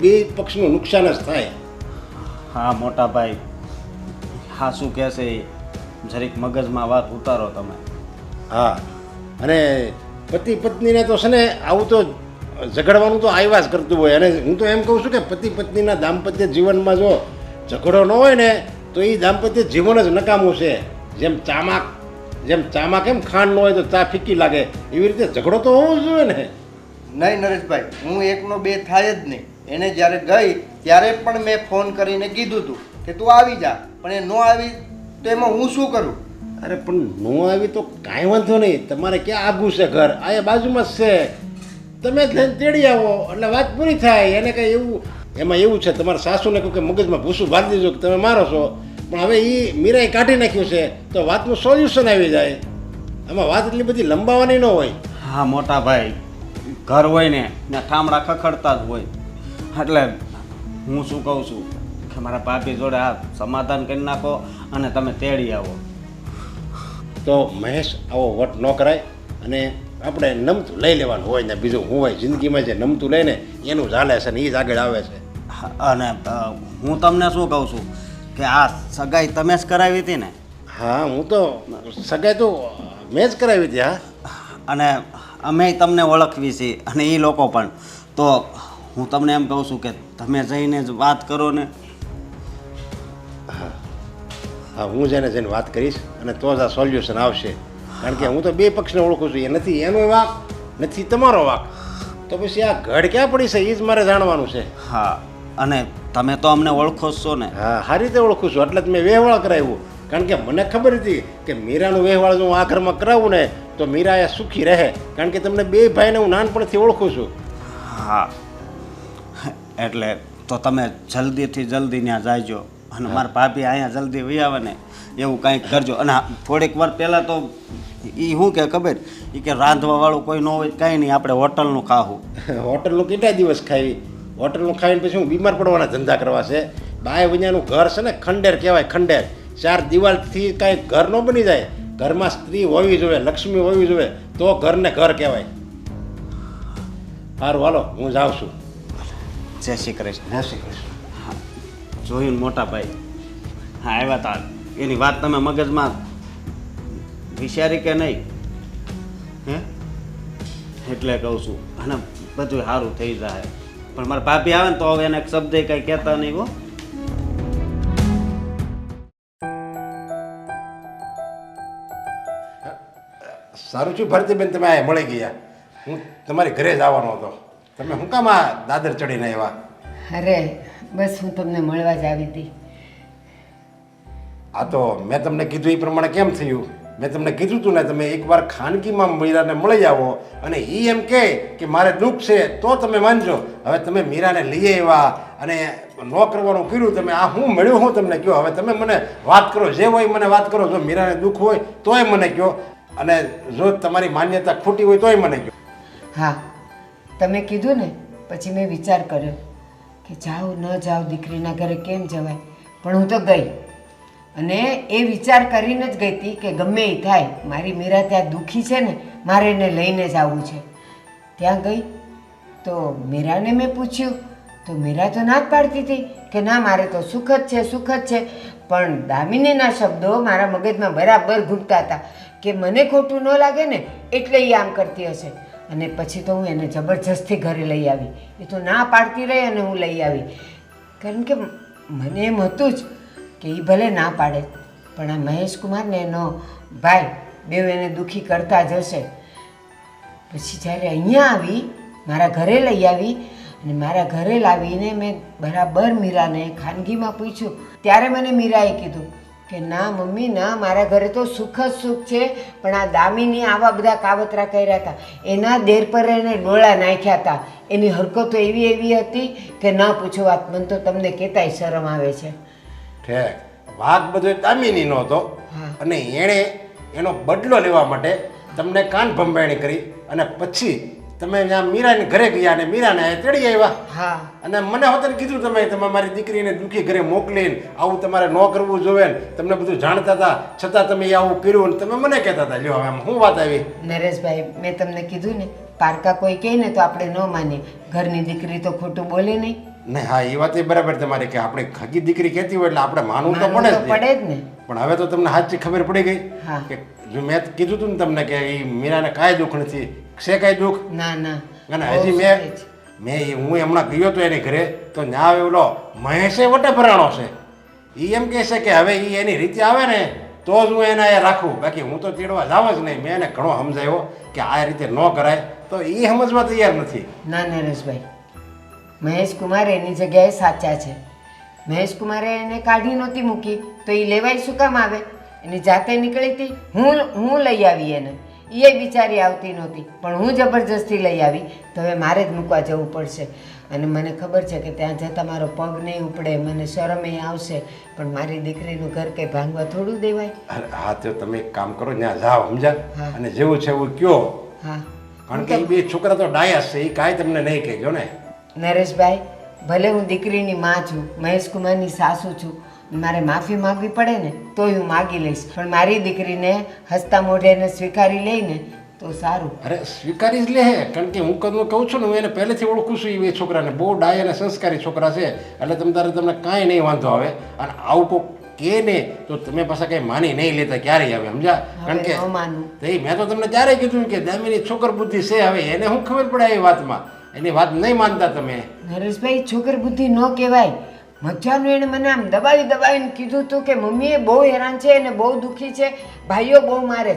બે પક્ષનું નુકસાન જ થાય. હા મોટા ભાઈ, હા શું કહેશે એ જરીક મગજમાં વાત ઉતારો તમે. હા, અને પતિ પત્નીને તો છે ને આવું તો ઝઘડવાનું તો આવ્યા જ કરતું હોય. અને હું તો એમ કહું છું કે પતિ પત્નીના દાંપત્ય જીવનમાં જો ઝઘડો ન હોય ને તો એ દાંપત્ય જીવન જ નકામું છે. જેમ ચામાં કેમ ખાંડ ન હોય તો ચા ફીકી લાગે, એવી રીતે ઝઘડો તો હોવો જ જોઈએ ને. નહીં નરેશભાઈ, હું 1 નો 2 થાય જ નહીં. એને જ્યારે ગઈ ત્યારે પણ મેં ફોન કરીને કીધું હતું કે તું આવી જા, પણ એ ન આવી તો એમાં હું શું કરું? અરે પણ નો આવી તો કાંઈ વાંધો નહીં, તમારે ક્યાં આઘું છે ઘર, આ બાજુમાં જ છે, તમે જ લઈને તેડી આવો એટલે વાત પૂરી થાય. એને કંઈ એવું એમાં એવું છે, તમારા સાસુને કહું કે મગજમાં ભૂસું બાંધી દેજો કે તમે મારો છો, પણ હવે એ મીરાએ કાઢી નાખ્યું છે તો વાતનું સોલ્યુશન આવી જાય. આમાં વાત એટલી બધી લંબાવવાની ન હોય. હા મોટા ભાઈ, ઘર હોય ને ત્યાં ઠામડા ખખડતા જ હોય. એટલે હું શું કહું છું કે મારા ભાભી જોડે આ સમાધાન કરી નાખો અને તમે તેડી આવો. તો મહેશ, આવો વટ ન કરાય અને આપણે નમતું લઈ લેવાનું હોય ને બીજું હું હોય. જિંદગીમાં જે નમતું લે ને એનું ચાલે છે ને એ જ આગળ આવે છે. અને હું તમને શું કહું છું કે આ સગાઈ તમે જ કરાવી હતી ને? હા, હું તો સગાઈ તો મેં જ કરાવી હતી. હા, અને અમે તમને ઓળખવી છીએ અને એ લોકો પણ. તો હું તમને એમ કહું છું કે તમે જઈને જ વાત કરો ને. હા, હું જઈને વાત કરીશ અને તો જ આ સોલ્યુશન આવશે. કારણ કે હું તો 2 પક્ષને ઓળખું છું. એ નથી એનો વાંક, નથી તમારો વાંક, તો પછી આ ઘડ ક્યાં પડી છે એ જ મારે જાણવાનું છે. હા, અને તમે તો અમને ઓળખો જ છો ને? હા, સારી રીતે ઓળખું છું, એટલે જ મેં વહેવાળ કરાવ્યું. કારણ કે મને ખબર હતી કે મીરાનું વહેવાળ જો હું આ ઘરમાં કરાવું ને તો મીરા એ સુખી રહે. કારણ કે તમને 2 ભાઈને હું નાનપણથી ઓળખું છું. હા, એટલે તો તમે જલ્દીથી જલ્દી ત્યાં જાયજો અને મારા ભાભી અહીંયા જલ્દી વહી આવે ને એવું કંઈક કરજો. અને થોડીક વાર પહેલાં તો એ શું કે ખબર, એ કે રાંધવાવાળું કોઈ ન હોય કાંઈ નહીં, આપણે હોટલનું ખાવું. હોટલનું કેટલા દિવસ ખાવી? હોટલનું ખાઈને પછી હું બીમાર પડવાના ધંધા કરવા છે. બાય વૈયાનું ઘર છે ને ખંડેર કહેવાય, ખંડેર. 4 દિવાલથી કાંઈ ઘર ન બની જાય. ઘરમાં સ્ત્રી હોવી જોઈએ, લક્ષ્મી હોવી જોઈએ, તો ઘરને ઘર કહેવાય. સારું, હાલો હું જાઉં છું. જય શ્રી કૃષ્ણ. જય શ્રી કૃષ્ણ. હા, જોયું ને મોટા ભાઈ, હા આવ્યા હતા, એની વાત તમે મગજમાં વિચારી કે નહીં? હે, એટલે કહું છું. અને બધું સારું થઈ જાય. પણ મારા ભાભી આવે ને તો હવે એને એક શબ્દ કંઈ કહેતા નહીં હો. સારું છું ભારતીબેન, તમે આ મળી ગયા. હું તમારી ઘરે જ આવવાનો હતો. તમે શું કામ આ દાદર ચડીને આવ્યા? અરે બસ હું તમને મળવા જ આવી હતી. આ તો મેં તમને કીધું એ પ્રમાણે કેમ થયું? મેં તમને કીધું હતું ને, તમે એકવાર ખાનગીમાં મીરાને મળી આવો અને એ એમ કહે કે મારે દુઃખ છે તો તમે માનજો. હવે તમે મીરાને લઈ આવ્યા અને ન કરવાનું કર્યું. તમે આ હું મળ્યું હું તમને કહો. હવે તમે મને વાત કરો, જે હોય મને વાત કરો. જો મીરાને દુઃખ હોય તોય મને કહો, અને જો તમારી માન્યતા ખોટી હોય તોય મને કહો. હા, તમે કીધું ને પછી મેં વિચાર કર્યો કે જાઓ ન જાઓ, દીકરીના ઘરે કેમ જવાય, પણ હું તો ગઈ. અને એ વિચાર કરીને જ ગઈ હતી કે ગમે એ થાય, મારી મીરા ત્યાં દુઃખી છે ને, મારે એને લઈને જ આવવું છે. ત્યાં ગઈ તો મીરાને મેં પૂછ્યું તો મીરા તો ના જ પાડતી હતી કે ના, મારે તો સુખ જ છે, સુખ જ છે. પણ દામિનીના શબ્દો મારા મગજમાં બરાબર ઘૂંટતા હતા કે મને ખોટું ન લાગે ને એટલે એ આમ કરતી હશે. અને પછી તો હું એને જબરજસ્તી ઘરે લઈ આવી. એ તો ના પાડતી રહી અને હું લઈ આવી. કારણ કે મને એમ હતું જ કે એ ભલે ના પાડે પણ આ મહેશ કુમારને એનો ભાઈ બેવ એને દુઃખી કરતા જ હશે. પછી જ્યારે અહીંયા આવી, મારા ઘરે લઈ આવી અને મારા ઘરે લાવીને મેં બરાબર મીરાને ખાનગીમાં પૂછ્યું ત્યારે મને મીરાએ કીધું કે ના મમ્મી ના, મારા ઘરે તો સુખ જ સુખ છે, પણ આ દામિની આવા બધા કાવતરા કર્યા હતા, એના દેર પર એને ડોળા નાખ્યા હતા, એની હરકતો એવી એવી હતી કે ના પૂછો વાત. મને તો તમને કહેતાય શરમ આવે છે. ઠેક, વાઘ બધો દામિનીનો હતો અને એણે એનો બદલો લેવા માટે તમને કાન ભંભાણી કરી અને પછી તમે ત્યાં મીરાને ઘરે ગયા અને મીરાને તેડી આવ્યા હા અને મને હોતને કીધું તમે મારી દીકરીને દુઃખી ઘરે મોકલીને આવું તમારે ન કરવું જોઈએ ને તમને બધું જાણતા હતા છતાં તમે આવું કર્યું ને તમે મને કહેતા હતા લ્યો આમ શું વાત આવી નરેશભાઈ મેં તમને કીધું ને પારકા કોઈ કહે ને તો આપણે ન માનીએ ઘરની દીકરી તો ખોટું બોલે નહીં ને હા એ વાત એ બરાબર તમારી કે આપણે ખગી દીકરી કહેતી હોય એટલે આપણે માનવું તો માનવું તો પડે જ પડે જ ને પણ હવે તો તમને સાચી ખબર પડી ગઈ હા. કે જો મેં કીધું હતું ને તમને કે એ મીરાને કાંઈ દુઃખ નથી છે કાંઈ દુઃખ ના ના અને બહુ હજી સહેજ. હું હમણાં ગયો હતો એની ઘરે તો ત્યાં ઓલો મહેશે વટે ભરાણો છે એ એમ કહે છે કે હવે એ એની રીતે આવે ને તો જ હું એને અહીંયા રાખું બાકી હું તો તેડવા જાવ જ નહીં મેં એને ઘણો સમજાવ્યો કે આ રીતે ન કરાય તો એ સમજવા તૈયાર નથી ના નરેશભાઈ મહેશ કુમાર એની જગ્યાએ સાચા છે મહેશ કુમારે એને કાઢી નહોતી મૂકી તો એ લેવાય શું કામ આવે એની જાતે નીકળી હતી હું લઈ આવી એને એ બિચારી આવતી નહોતી પણ હું જબરજસ્તી લઈ આવી તો હવે મારે જ મૂકવા જવું પડશે અને મને ખબર છે કે ત્યાં જતાં મારો પગ નહીં ઉપડે મને શરમ એ આવશે પણ મારી દીકરીનું ઘર કંઈ ભાંગવા થોડું દેવાય અરે હા તો તમે એક કામ કરો ત્યાં જાઓ સમજ્યા હા. અને જેવું છે એવું કયો હા કારણ કે એ બે છોકરા તો ડાયા છે એ કાંઈ તમને નહીં કહેજો ને નરેશભાઈ ભલે હું દીકરીની માં છું મહેશ કુમારની સાસુ છું મારે માફી માગવી પડે ને તોય હું માગી લઈશ પણ મારી દીકરીને હસતા મોઢે એને સ્વીકારી લઈને તો સારું અરે સ્વીકારી જ લે કારણ કે હું કદું કહું છું ને હું એને પહેલેથી ઓળખું છું એ છોકરાને બહુ ડાય અને સંસ્કારી છોકરા છે એટલે તમને કાંઈ નહીં વાંધો આવે અને આવું કોક કે ને તો તમે પાછા કંઈ માની નહીં લેતા ક્યારેય આવે સમજા કારણ કે હવે ન માનું તો એ મેં તો તમને ત્યારે કીધું કે દામિની છોકર બુદ્ધિ છે હવે એને શું ખબર પડે એ વાતમાં એની વાત નહીં માનતા તમે નરેશભાઈ છોકર બુદ્ધિ ન કહેવાય મજાનું એણે મને આમ દબાવીને કીધું હતું કે મમ્મી એ બહુ હેરાન છે અને બહુ દુઃખી છે ભાઈઓ બહુ મારે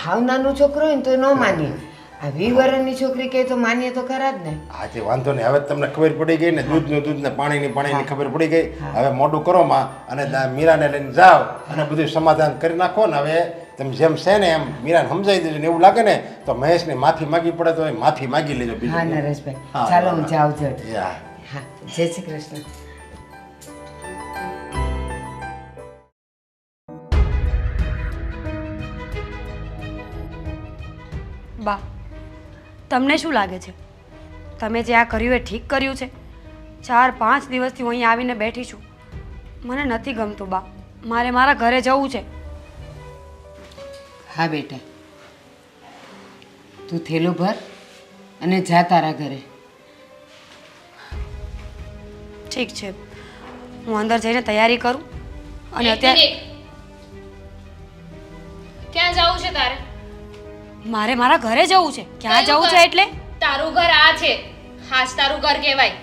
હાવ નાનું છોકરો હોય ને તો ન માનીએ આ 20 વર્ષની છોકરી કહે તો માનીએ તો ખરા જ ને હા તે વાંધો નહીં હવે તમને ખબર પડી ગઈ ને દૂધ ને પાણીની ખબર પડી ગઈ હવે મોઢું કરો માં અને મીરાને લઈને જાઓ અને બધું સમાધાન કરી નાખો ને હવે તમે જેમ છે ને એમ મીરાને સમજાવી દેજો ને એવું લાગે ને તો મહેશને માફી માગી પડે તો એ માફી માગી લેજો હા બીજું નરેશભાઈ હા, ચાલો હું હા. જાઉં છું યા હા જય શ્રી કૃષ્ણ બા તમને શું લાગે છે તમે જે આ કર્યું એ ઠીક કર્યું છે 4-5 દિવસથી હું અહીં આવીને બેઠી છું મને નથી ગમતું બા મારે મારા ઘરે જવું છે હા બેટા તું થેલું ભર અને જા તારા ઘરે ઠીક છે હું અંદર જઈને તૈયારી કરું અને અત્યારે ક્યાં જવું છે તારે મારે મારા ઘરે જવું છે ક્યાં જવું છે એટલે તારું ઘર આ છે હાજ તારું ઘર કહેવાય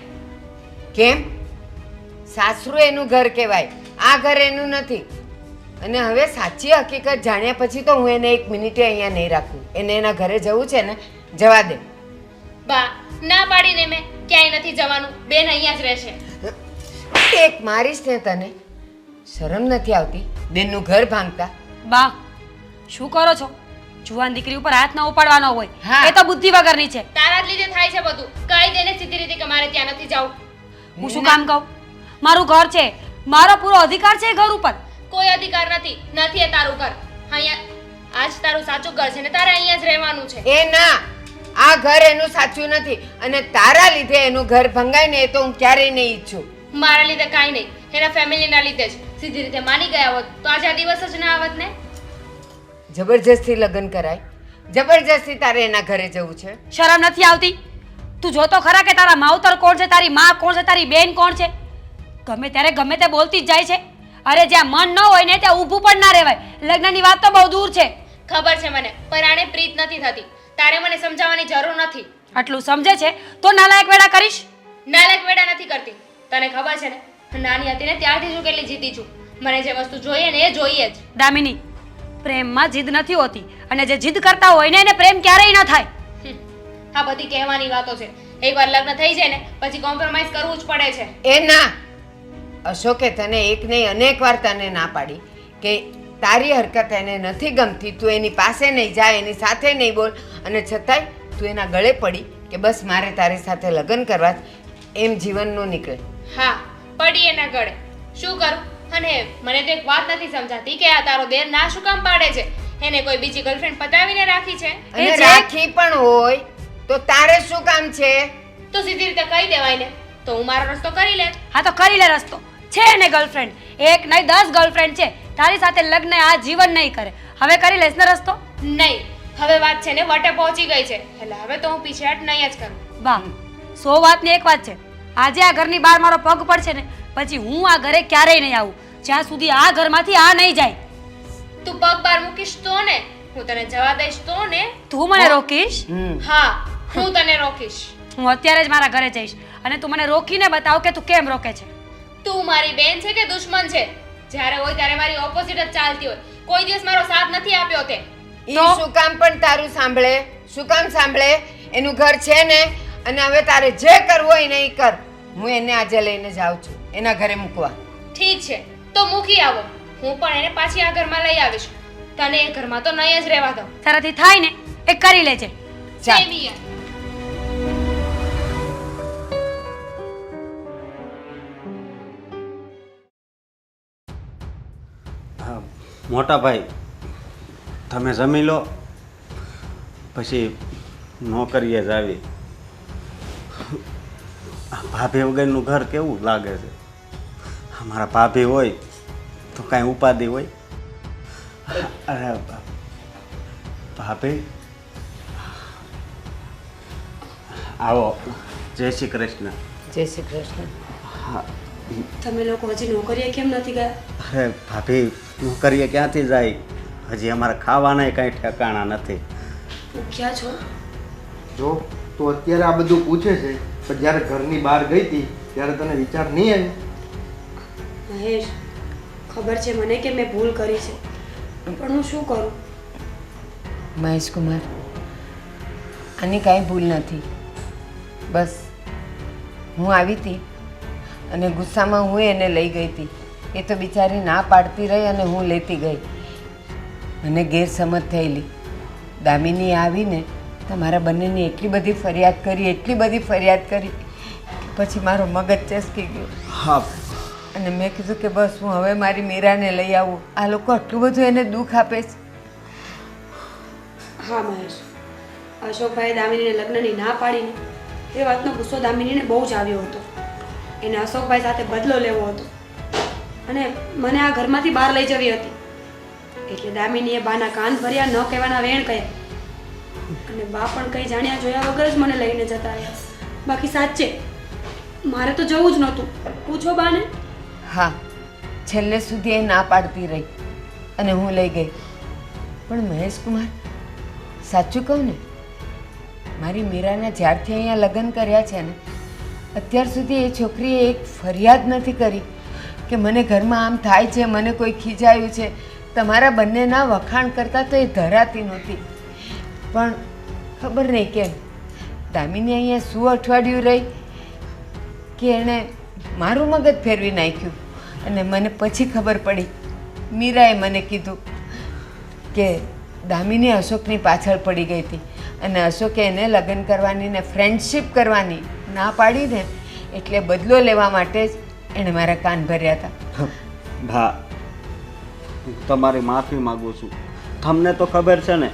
કેમ સાસરું એનું ઘર કહેવાય આ ઘર એનું નથી અને હવે સાચી હકીકત જાણ્યા પછી તો હું એને 1 મિનિટે અહીંયા નહીં રાખું એને એના ઘરે જવું છે ને જવા દે બા ના પાડીને મેં ક્યાંય નથી જવાનું બેન અહીંયા જ રહેશે એક મારીશ ને તને શરમ નથી આવતી બેનનું ઘર ભાંગતા બા શું કરો છો જુવાન દીકરી ઉપર હાથ ન ઉપાડવાનો હોય હા. એ તો બુદ્ધિ વગરની છે તારા જ લીધે થાય છે બધું કહી દેને સીધી રીતે કે મારે ત્યાં નથી જવું હું શું કામ કહું મારું ઘર છે મારો પૂરો અધિકાર છે એ ઘર ઉપર કોઈ અધિકાર નથી એ તારું ઘર અહીંયા આજ તારું સાચું ઘર છે ને તારે અહીંયા જ રહેવાનું છે એ ના આ ઘર એનું સાચું નથી અને તારા લીધે એનું ઘર ભંગાય ને એ તો હું ક્યારેય નહીં ઈચ્છું મારા લીધે કાંઈ નહીં એના ફેમિલીના લીધે જ સીધી રીતે માની ગયા હોત તો આજે આ દિવસ જ ના આવત ને જબરજસ્તી લગ્ન કરાય જબરજસ્તી તારે એના ઘરે જવું છે શરમ નથી આવતી તું જોતો ખરા કે તારા માવતર કોણ છે તારી માં કોણ છે તારી બેન કોણ છે ગમે ત્યારે ગમે તે બોલતી જ જાય છે અરે જ્યાં મન ન હોય ને ત્યાં ઊભું પણ ના રહેવાય લગ્નની વાત તો બહુ દૂર છે ખબર છે મને પણ આને પ્રીત નથી થતી તારે મને સમજાવવાની જરૂર નથી આટલું સમજે છે તો નાલાયક વેડા કરીશ નાલાયક વેડા નથી કરતી તને ખબર છે ને નાની હતી ને ત્યારથી હું કેટલી જીતી છું મને જે વસ્તુ જોઈએ ને એ જોઈએ જ દામિની પ્રેમમાં જીદ નથી હોતી અને જે જીદ કરતા હોય ને એને પ્રેમ ક્યારેય ન થાય આ બધી કહેવાની વાતો છે એકવાર લગ્ન થઈ જાય ને પછી કોમ્પ્રોમાઇઝ કરવું જ પડે છે એ ના અશોકે તને એક નહીં અનેક વાર તને ના પાડી કે તારી હરકત એને નથી ગમતી તું એની પાસે નહીં જા એની સાથે નહીં બોલ અને છતાંય તું એના ગળે પડી કે બસ મારે તારી સાથે લગ્ન કરવા એમ જીવન નો નીકળે હા પડી એના ગળે શું કરું અને મને તો એક વાત નથી સમજાતી કે આ તારો દેર ના શું કામ પાડે છે એને કોઈ બીજી ગર્લફ્રેન્ડ પતાવીને રાખી છે અને રાખી પણ હોય તો તારે શું કામ છે? તો સીધી રીતે કહી દેવાય ને, તો હું મારો રસ્તો કરી લે. હા તો કરી લે રસ્તો. છે એને ગર્લફ્રેન્ડ, એક નહીં 10 ગર્લફ્રેન્ડ છે. તારી સાથે લગ્ન આ જીવન નહીં કરે. હવે કરી લેશ ને રસ્તો? નહીં, હવે વાત છે ને વટે પહોંચી ગઈ છે, એટલે હવે તો હું પીછેહટ નહીં જ કરું. વાહ, 100 વાતની એક વાત છે. આજે આ ઘરની બહાર મારો પગ પડશે ને પછી હું આ ઘરે ક્યારેય નહીં આવું, જ્યાં સુધી આ ઘરમાંથી આ નહીં જાય. તું પગ બાર મૂકીશ તો ને, હું તને જવા દઈશ તો ને. તું મને રોકીશ? હા, હું તને રોકીશ. હું અત્યારે જ મારા ઘરે જઈશ અને તું મને રોકીને બતાવ કે તું કેમ રોકે છે. તું મારી બેન છે કે દુશ્મન છે? જ્યારે હોય ત્યારે મારી ઓપોઝિટ જ ચાલતી હોય. કોઈ દિવસ મારો સાથ નથી આપ્યો તે. ઈ શું કામ પણ તારું સાંભળે? શું કામ સાંભળે? એનું ઘર છે ને, અને હવે તારે જે કરવું હોય ને ઈ કર. હું એને આજે લઈને જાઉં છું એના ઘરે મૂકવા. ઠીક છે, તો મૂકી આવો. હું પણ એને પાછી આ ઘરમાં લઈ આવીશ. તને એ ઘરમાં તો નહીં જ રહેવા દઉં. તારાથી થાય ને એ કરી લેજે. ચાલ. Same here. હા, મોટા ભાઈ તમે જમી લો, પછી નોકરીએ જ આવી. ભાભી વગરનું ઘર કેવું લાગે છે? અમારા ભાભી હોય તો કાંઈ ઉપાધિ હોય? અરે ભાભી આવો. જય શ્રી કૃષ્ણ. જય શ્રી કૃષ્ણ. હા, તમે લોકો હજી નોકરીએ કેમ નથી ગયા? અરે ભાભી નોકરીએ ક્યાંથી જાય? હજી અમારા ખાવાના કાંઈ ઠેકાણા નથી. ભૂખ્યા છો? જો તું અત્યારે આ બધું પૂછે છે, પણ જ્યારે ઘરની બહાર ગઈ હતી ત્યારે તને વિચાર નહીં આવ્યો? મહેશ, ખબર છે મને કે મેં ભૂલ કરી છે, પણ હું શું કરું? મહેશ કુમાર, આની કાંઈ ભૂલ નથી. બસ હું આવી હતી અને ગુસ્સામાં હું એને લઈ ગઈ હતી. એ તો બિચારી ના પાડતી રહી અને હું લેતી ગઈ. મને ગેરસમજ થયેલી. દામિની આવીને તમારા બંનેની એટલી બધી ફરિયાદ કરી, એટલી બધી ફરિયાદ કરી, પછી મારો મગજ ચસકી ગયો. હા, અને મેં કીધું કે બસ હું હવે મારી મીરાને લઈ આવું. આ લોકો આટલું બધું એને દુઃખ આપે છે. હા મહેશ, અશોકભાઈ દામિનીને લગ્નની ના પાડીને એ વાતનો ગુસ્સો દામિનીને બહુ જ આવ્યો હતો. એને અશોકભાઈ સાથે બદલો લેવો હતો અને મને આ ઘરમાંથી બહાર લઈ જવી હતી. એટલે દામિનીએ બાના કાન ભર્યા, ન કહેવાના વેણ કહ્યા, અને બા પણ કંઈ જાણ્યા જોયા વગર જ મને લઈને જતા રહ્યા. બાકી સાચે મારે તો જવું જ નહોતું. પૂછો બાને. હા, છેલ્લે સુધી એ ના પાડતી રહી અને હું લઈ ગઈ. પણ મહેશ કુમાર, સાચું કહું ને, મારી મીરાના જ્યારથી અહીંયા લગ્ન કર્યા છે ને, અત્યાર સુધી એ છોકરીએ એક ફરિયાદ નથી કરી કે મને ઘરમાં આમ થાય છે, મને કોઈ ખીજાયું છે. તમારા બંનેના વખાણ કરતાં તો એ ધરાતી નહોતી. પણ ખબર નહીં કેમ દામિની અહીંયા શું અઠવાડિયું રહી કે એણે મારું મગજ ફેરવી નાખ્યું. અને મને પછી ખબર પડી, મીરાએ મને કીધું કે દામિની અશોકની પાછળ પડી ગઈ હતી અને અશોકે એને લગ્ન કરવાની ને ફ્રેન્ડશિપ કરવાની ના પાડીને, એટલે બદલો લેવા માટે જ એણે મારા કાન ભર્યા હતા. ભા, હું તમારી માફી માગું છું. તમને તો ખબર છે ને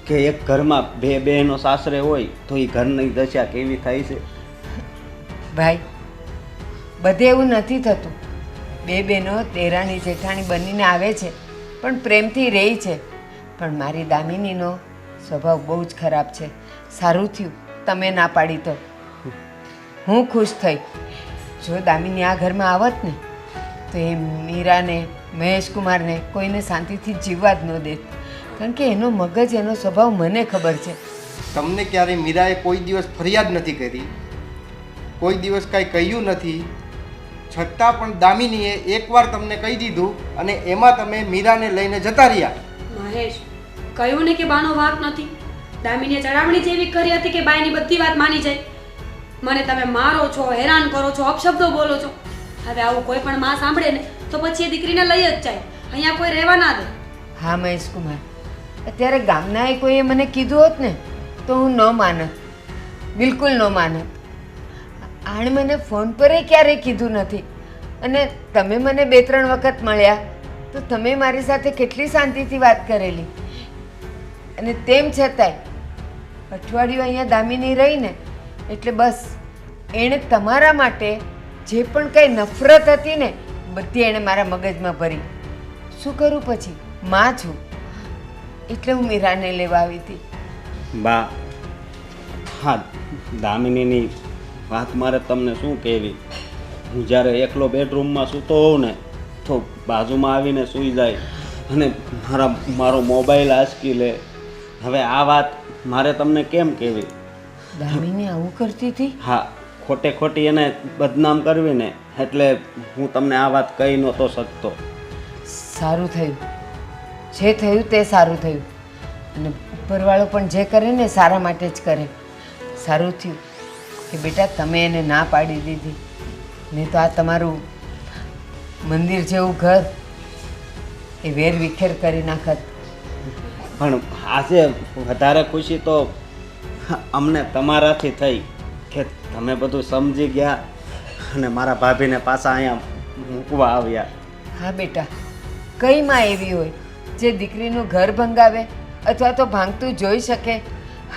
કે એક ઘરમાં બે બહેનો સાસરે હોય તો એ ઘરની દશા કેવી થાય છે. ભાઈ, બધે એવું નથી થતું. બે બહેનો દેરાણી જેઠાણી બનીને આવે છે પણ પ્રેમથી રહે છે. પણ મારી દામિનીનો સ્વભાવ બહુ જ ખરાબ છે. સારું થયું તમે ના પાડી તો હું ખુશ થઈ. જો દામિની આ ઘરમાં આવત ને તો એ મીરાને, મહેશ કુમારને, કોઈને શાંતિથી જીવવા જ ન દેત. કારણ કે એનો મગજ, એનો સ્વભાવ મને ખબર છે. તમને ક્યારેય મીરાએ કોઈ દિવસ ફરિયાદ નથી કરી, કોઈ દિવસ કાંઈ કહ્યું નથી, છતાં પણ દામિનીએ એકવાર તમને કહી દીધું અને એમાં તમે મીરાને લઈને જતા રહ્યા. મહેશ, કહ્યું ને કે બાનો વાંક નથી. દામિનીએ ચડાવણી જેવી કરી હતી કે બાઈની બધી વાત માની જાય. મને તમે મારો છો, હેરાન કરો છો, અપશબ્દો બોલો છો. હવે આવું કોઈ પણ માં સાંભળે ને તો પછી એ દીકરીને લઈ જ જાય. અહીંયા કોઈ રહેવા ના દે. હા મહેશ કુમાર, અત્યારે ગામનાએ કોઈએ મને કીધું હોત ને તો હું ન માનત, બિલકુલ ન માનત. આણે મને ફોન પર ક્યારેય કીધું નથી અને તમે મને 2-3 વખત મળ્યા તો તમે મારી સાથે કેટલી શાંતિથી વાત કરેલી. અને તેમ છતાંય અઠવાડિયું અહીંયા દામિની રહીને એટલે બસ એણે તમારા માટે જે પણ કંઈ નફરત હતી ને બધી એણે મારા મગજમાં ભરી. શું કરું પછી? માં છું એટલે હું મીરાને લેવા આવી હતી. બા, હા, દામિનીની વાત મારે તમને શું કહેવી. હું જ્યારે એકલો બેડરૂમમાં સૂતો હોઉં ને તો બાજુમાં આવીને સૂઈ જાય અને મારો મોબાઈલ આંચકી લે. હવે આ વાત મારે તમને કેમ કહેવી? દામિની આવું કરતી હતી? હા, ખોટે ખોટી એને બદનામ કરવી ને એટલે હું તમને આ વાત કહી નહોતો શકતો. સારું થયું, જે થયું તે સારું થયું. અને ઉપરવાળો પણ જે કરે ને સારા માટે જ કરે. સારું થયું કે બેટા તમે એને ના પાડી દીધી, નહીં તો આ તમારું મંદિર જેવું ઘર એ વેર વિખેર કરી નાખત. પણ આજે વધારે ખુશી તો અમને તમારાથી થઈ કે તમે બધું સમજી ગયા અને મારા ભાભીને પાછા અહીંયા મૂકવા આવ્યા. હા બેટા, કઈ માં એવી હોય જે દીકરીનું ઘર ભંગાવે અથવા તો ભાંગતું જોઈ શકે?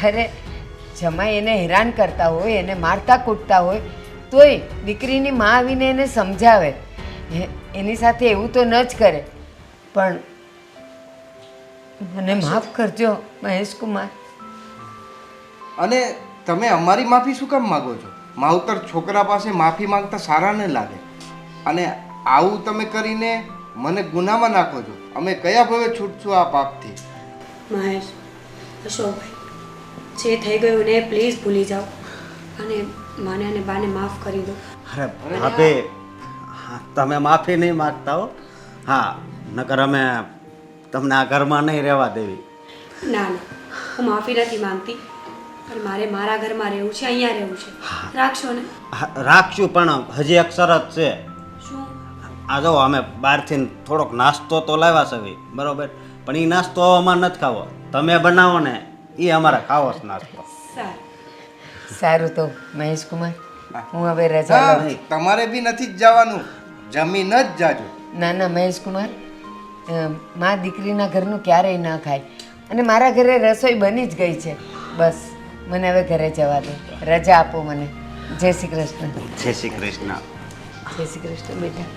અરે જમાઈ એને હેરાન કરતા હોય, એને મારતા કૂટતા હોય તોય દીકરીની માં આવીને એને સમજાવે, એની સાથે એવું તો ન જ કરે. પણ મને માફ કરજો મહેશકુમાર. અને તમે અમારી માફી શું કામ માગો છો? માવતર છોકરા પાસે માફી માંગતા સારા ન લાગે. અને આવું તમે કરીને મને ગુનામાં નાખો છો. અમે કયા ભવે છૂટશું આ પાપથી? મહેશ, અશોકભાઈ, જે થઈ ગયું ને પ્લીઝ ભૂલી જાઓ અને માને અને બાને માફ કરી દો. અરે ભાભી, તમે માફી નહીં માગતા હો. હા, નકર અમે તમને આ ઘરમાં નહીં રહેવા દેવી. ના ના, હું માફી નથી માંગતી, પણ મારે મારા ઘરમાં રહેવું છે, અહીંયા રહેવું છે. રાખશો ને? હા, રાખશું, પણ હજી એક શરત છે. શું? આ જો અમે બહારથી થોડોક નાસ્તો તો લાવ્યા છે બરોબર, પણ એ નાસ્તો અમારે નથી ખાવો. તમે બનાવો ને એ અમારે ખાવો છે નાસ્તો. સારું. સારું તો મહેશકુમાર, હું હવે રજા લઉં છું. તમારે બી નથી જ જવાનું, જમીન જ જાજો. ના ના મહેશકુમાર, માં દીકરીના ઘરનું ક્યારેય ન ખાય. અને મારા ઘરે રસોઈ બની જ ગઈ છે. બસ મને હવે ઘરે જવા દો, રજા આપો મને. જય શ્રી કૃષ્ણ. જય શ્રી કૃષ્ણ. જય શ્રી કૃષ્ણ બેટા.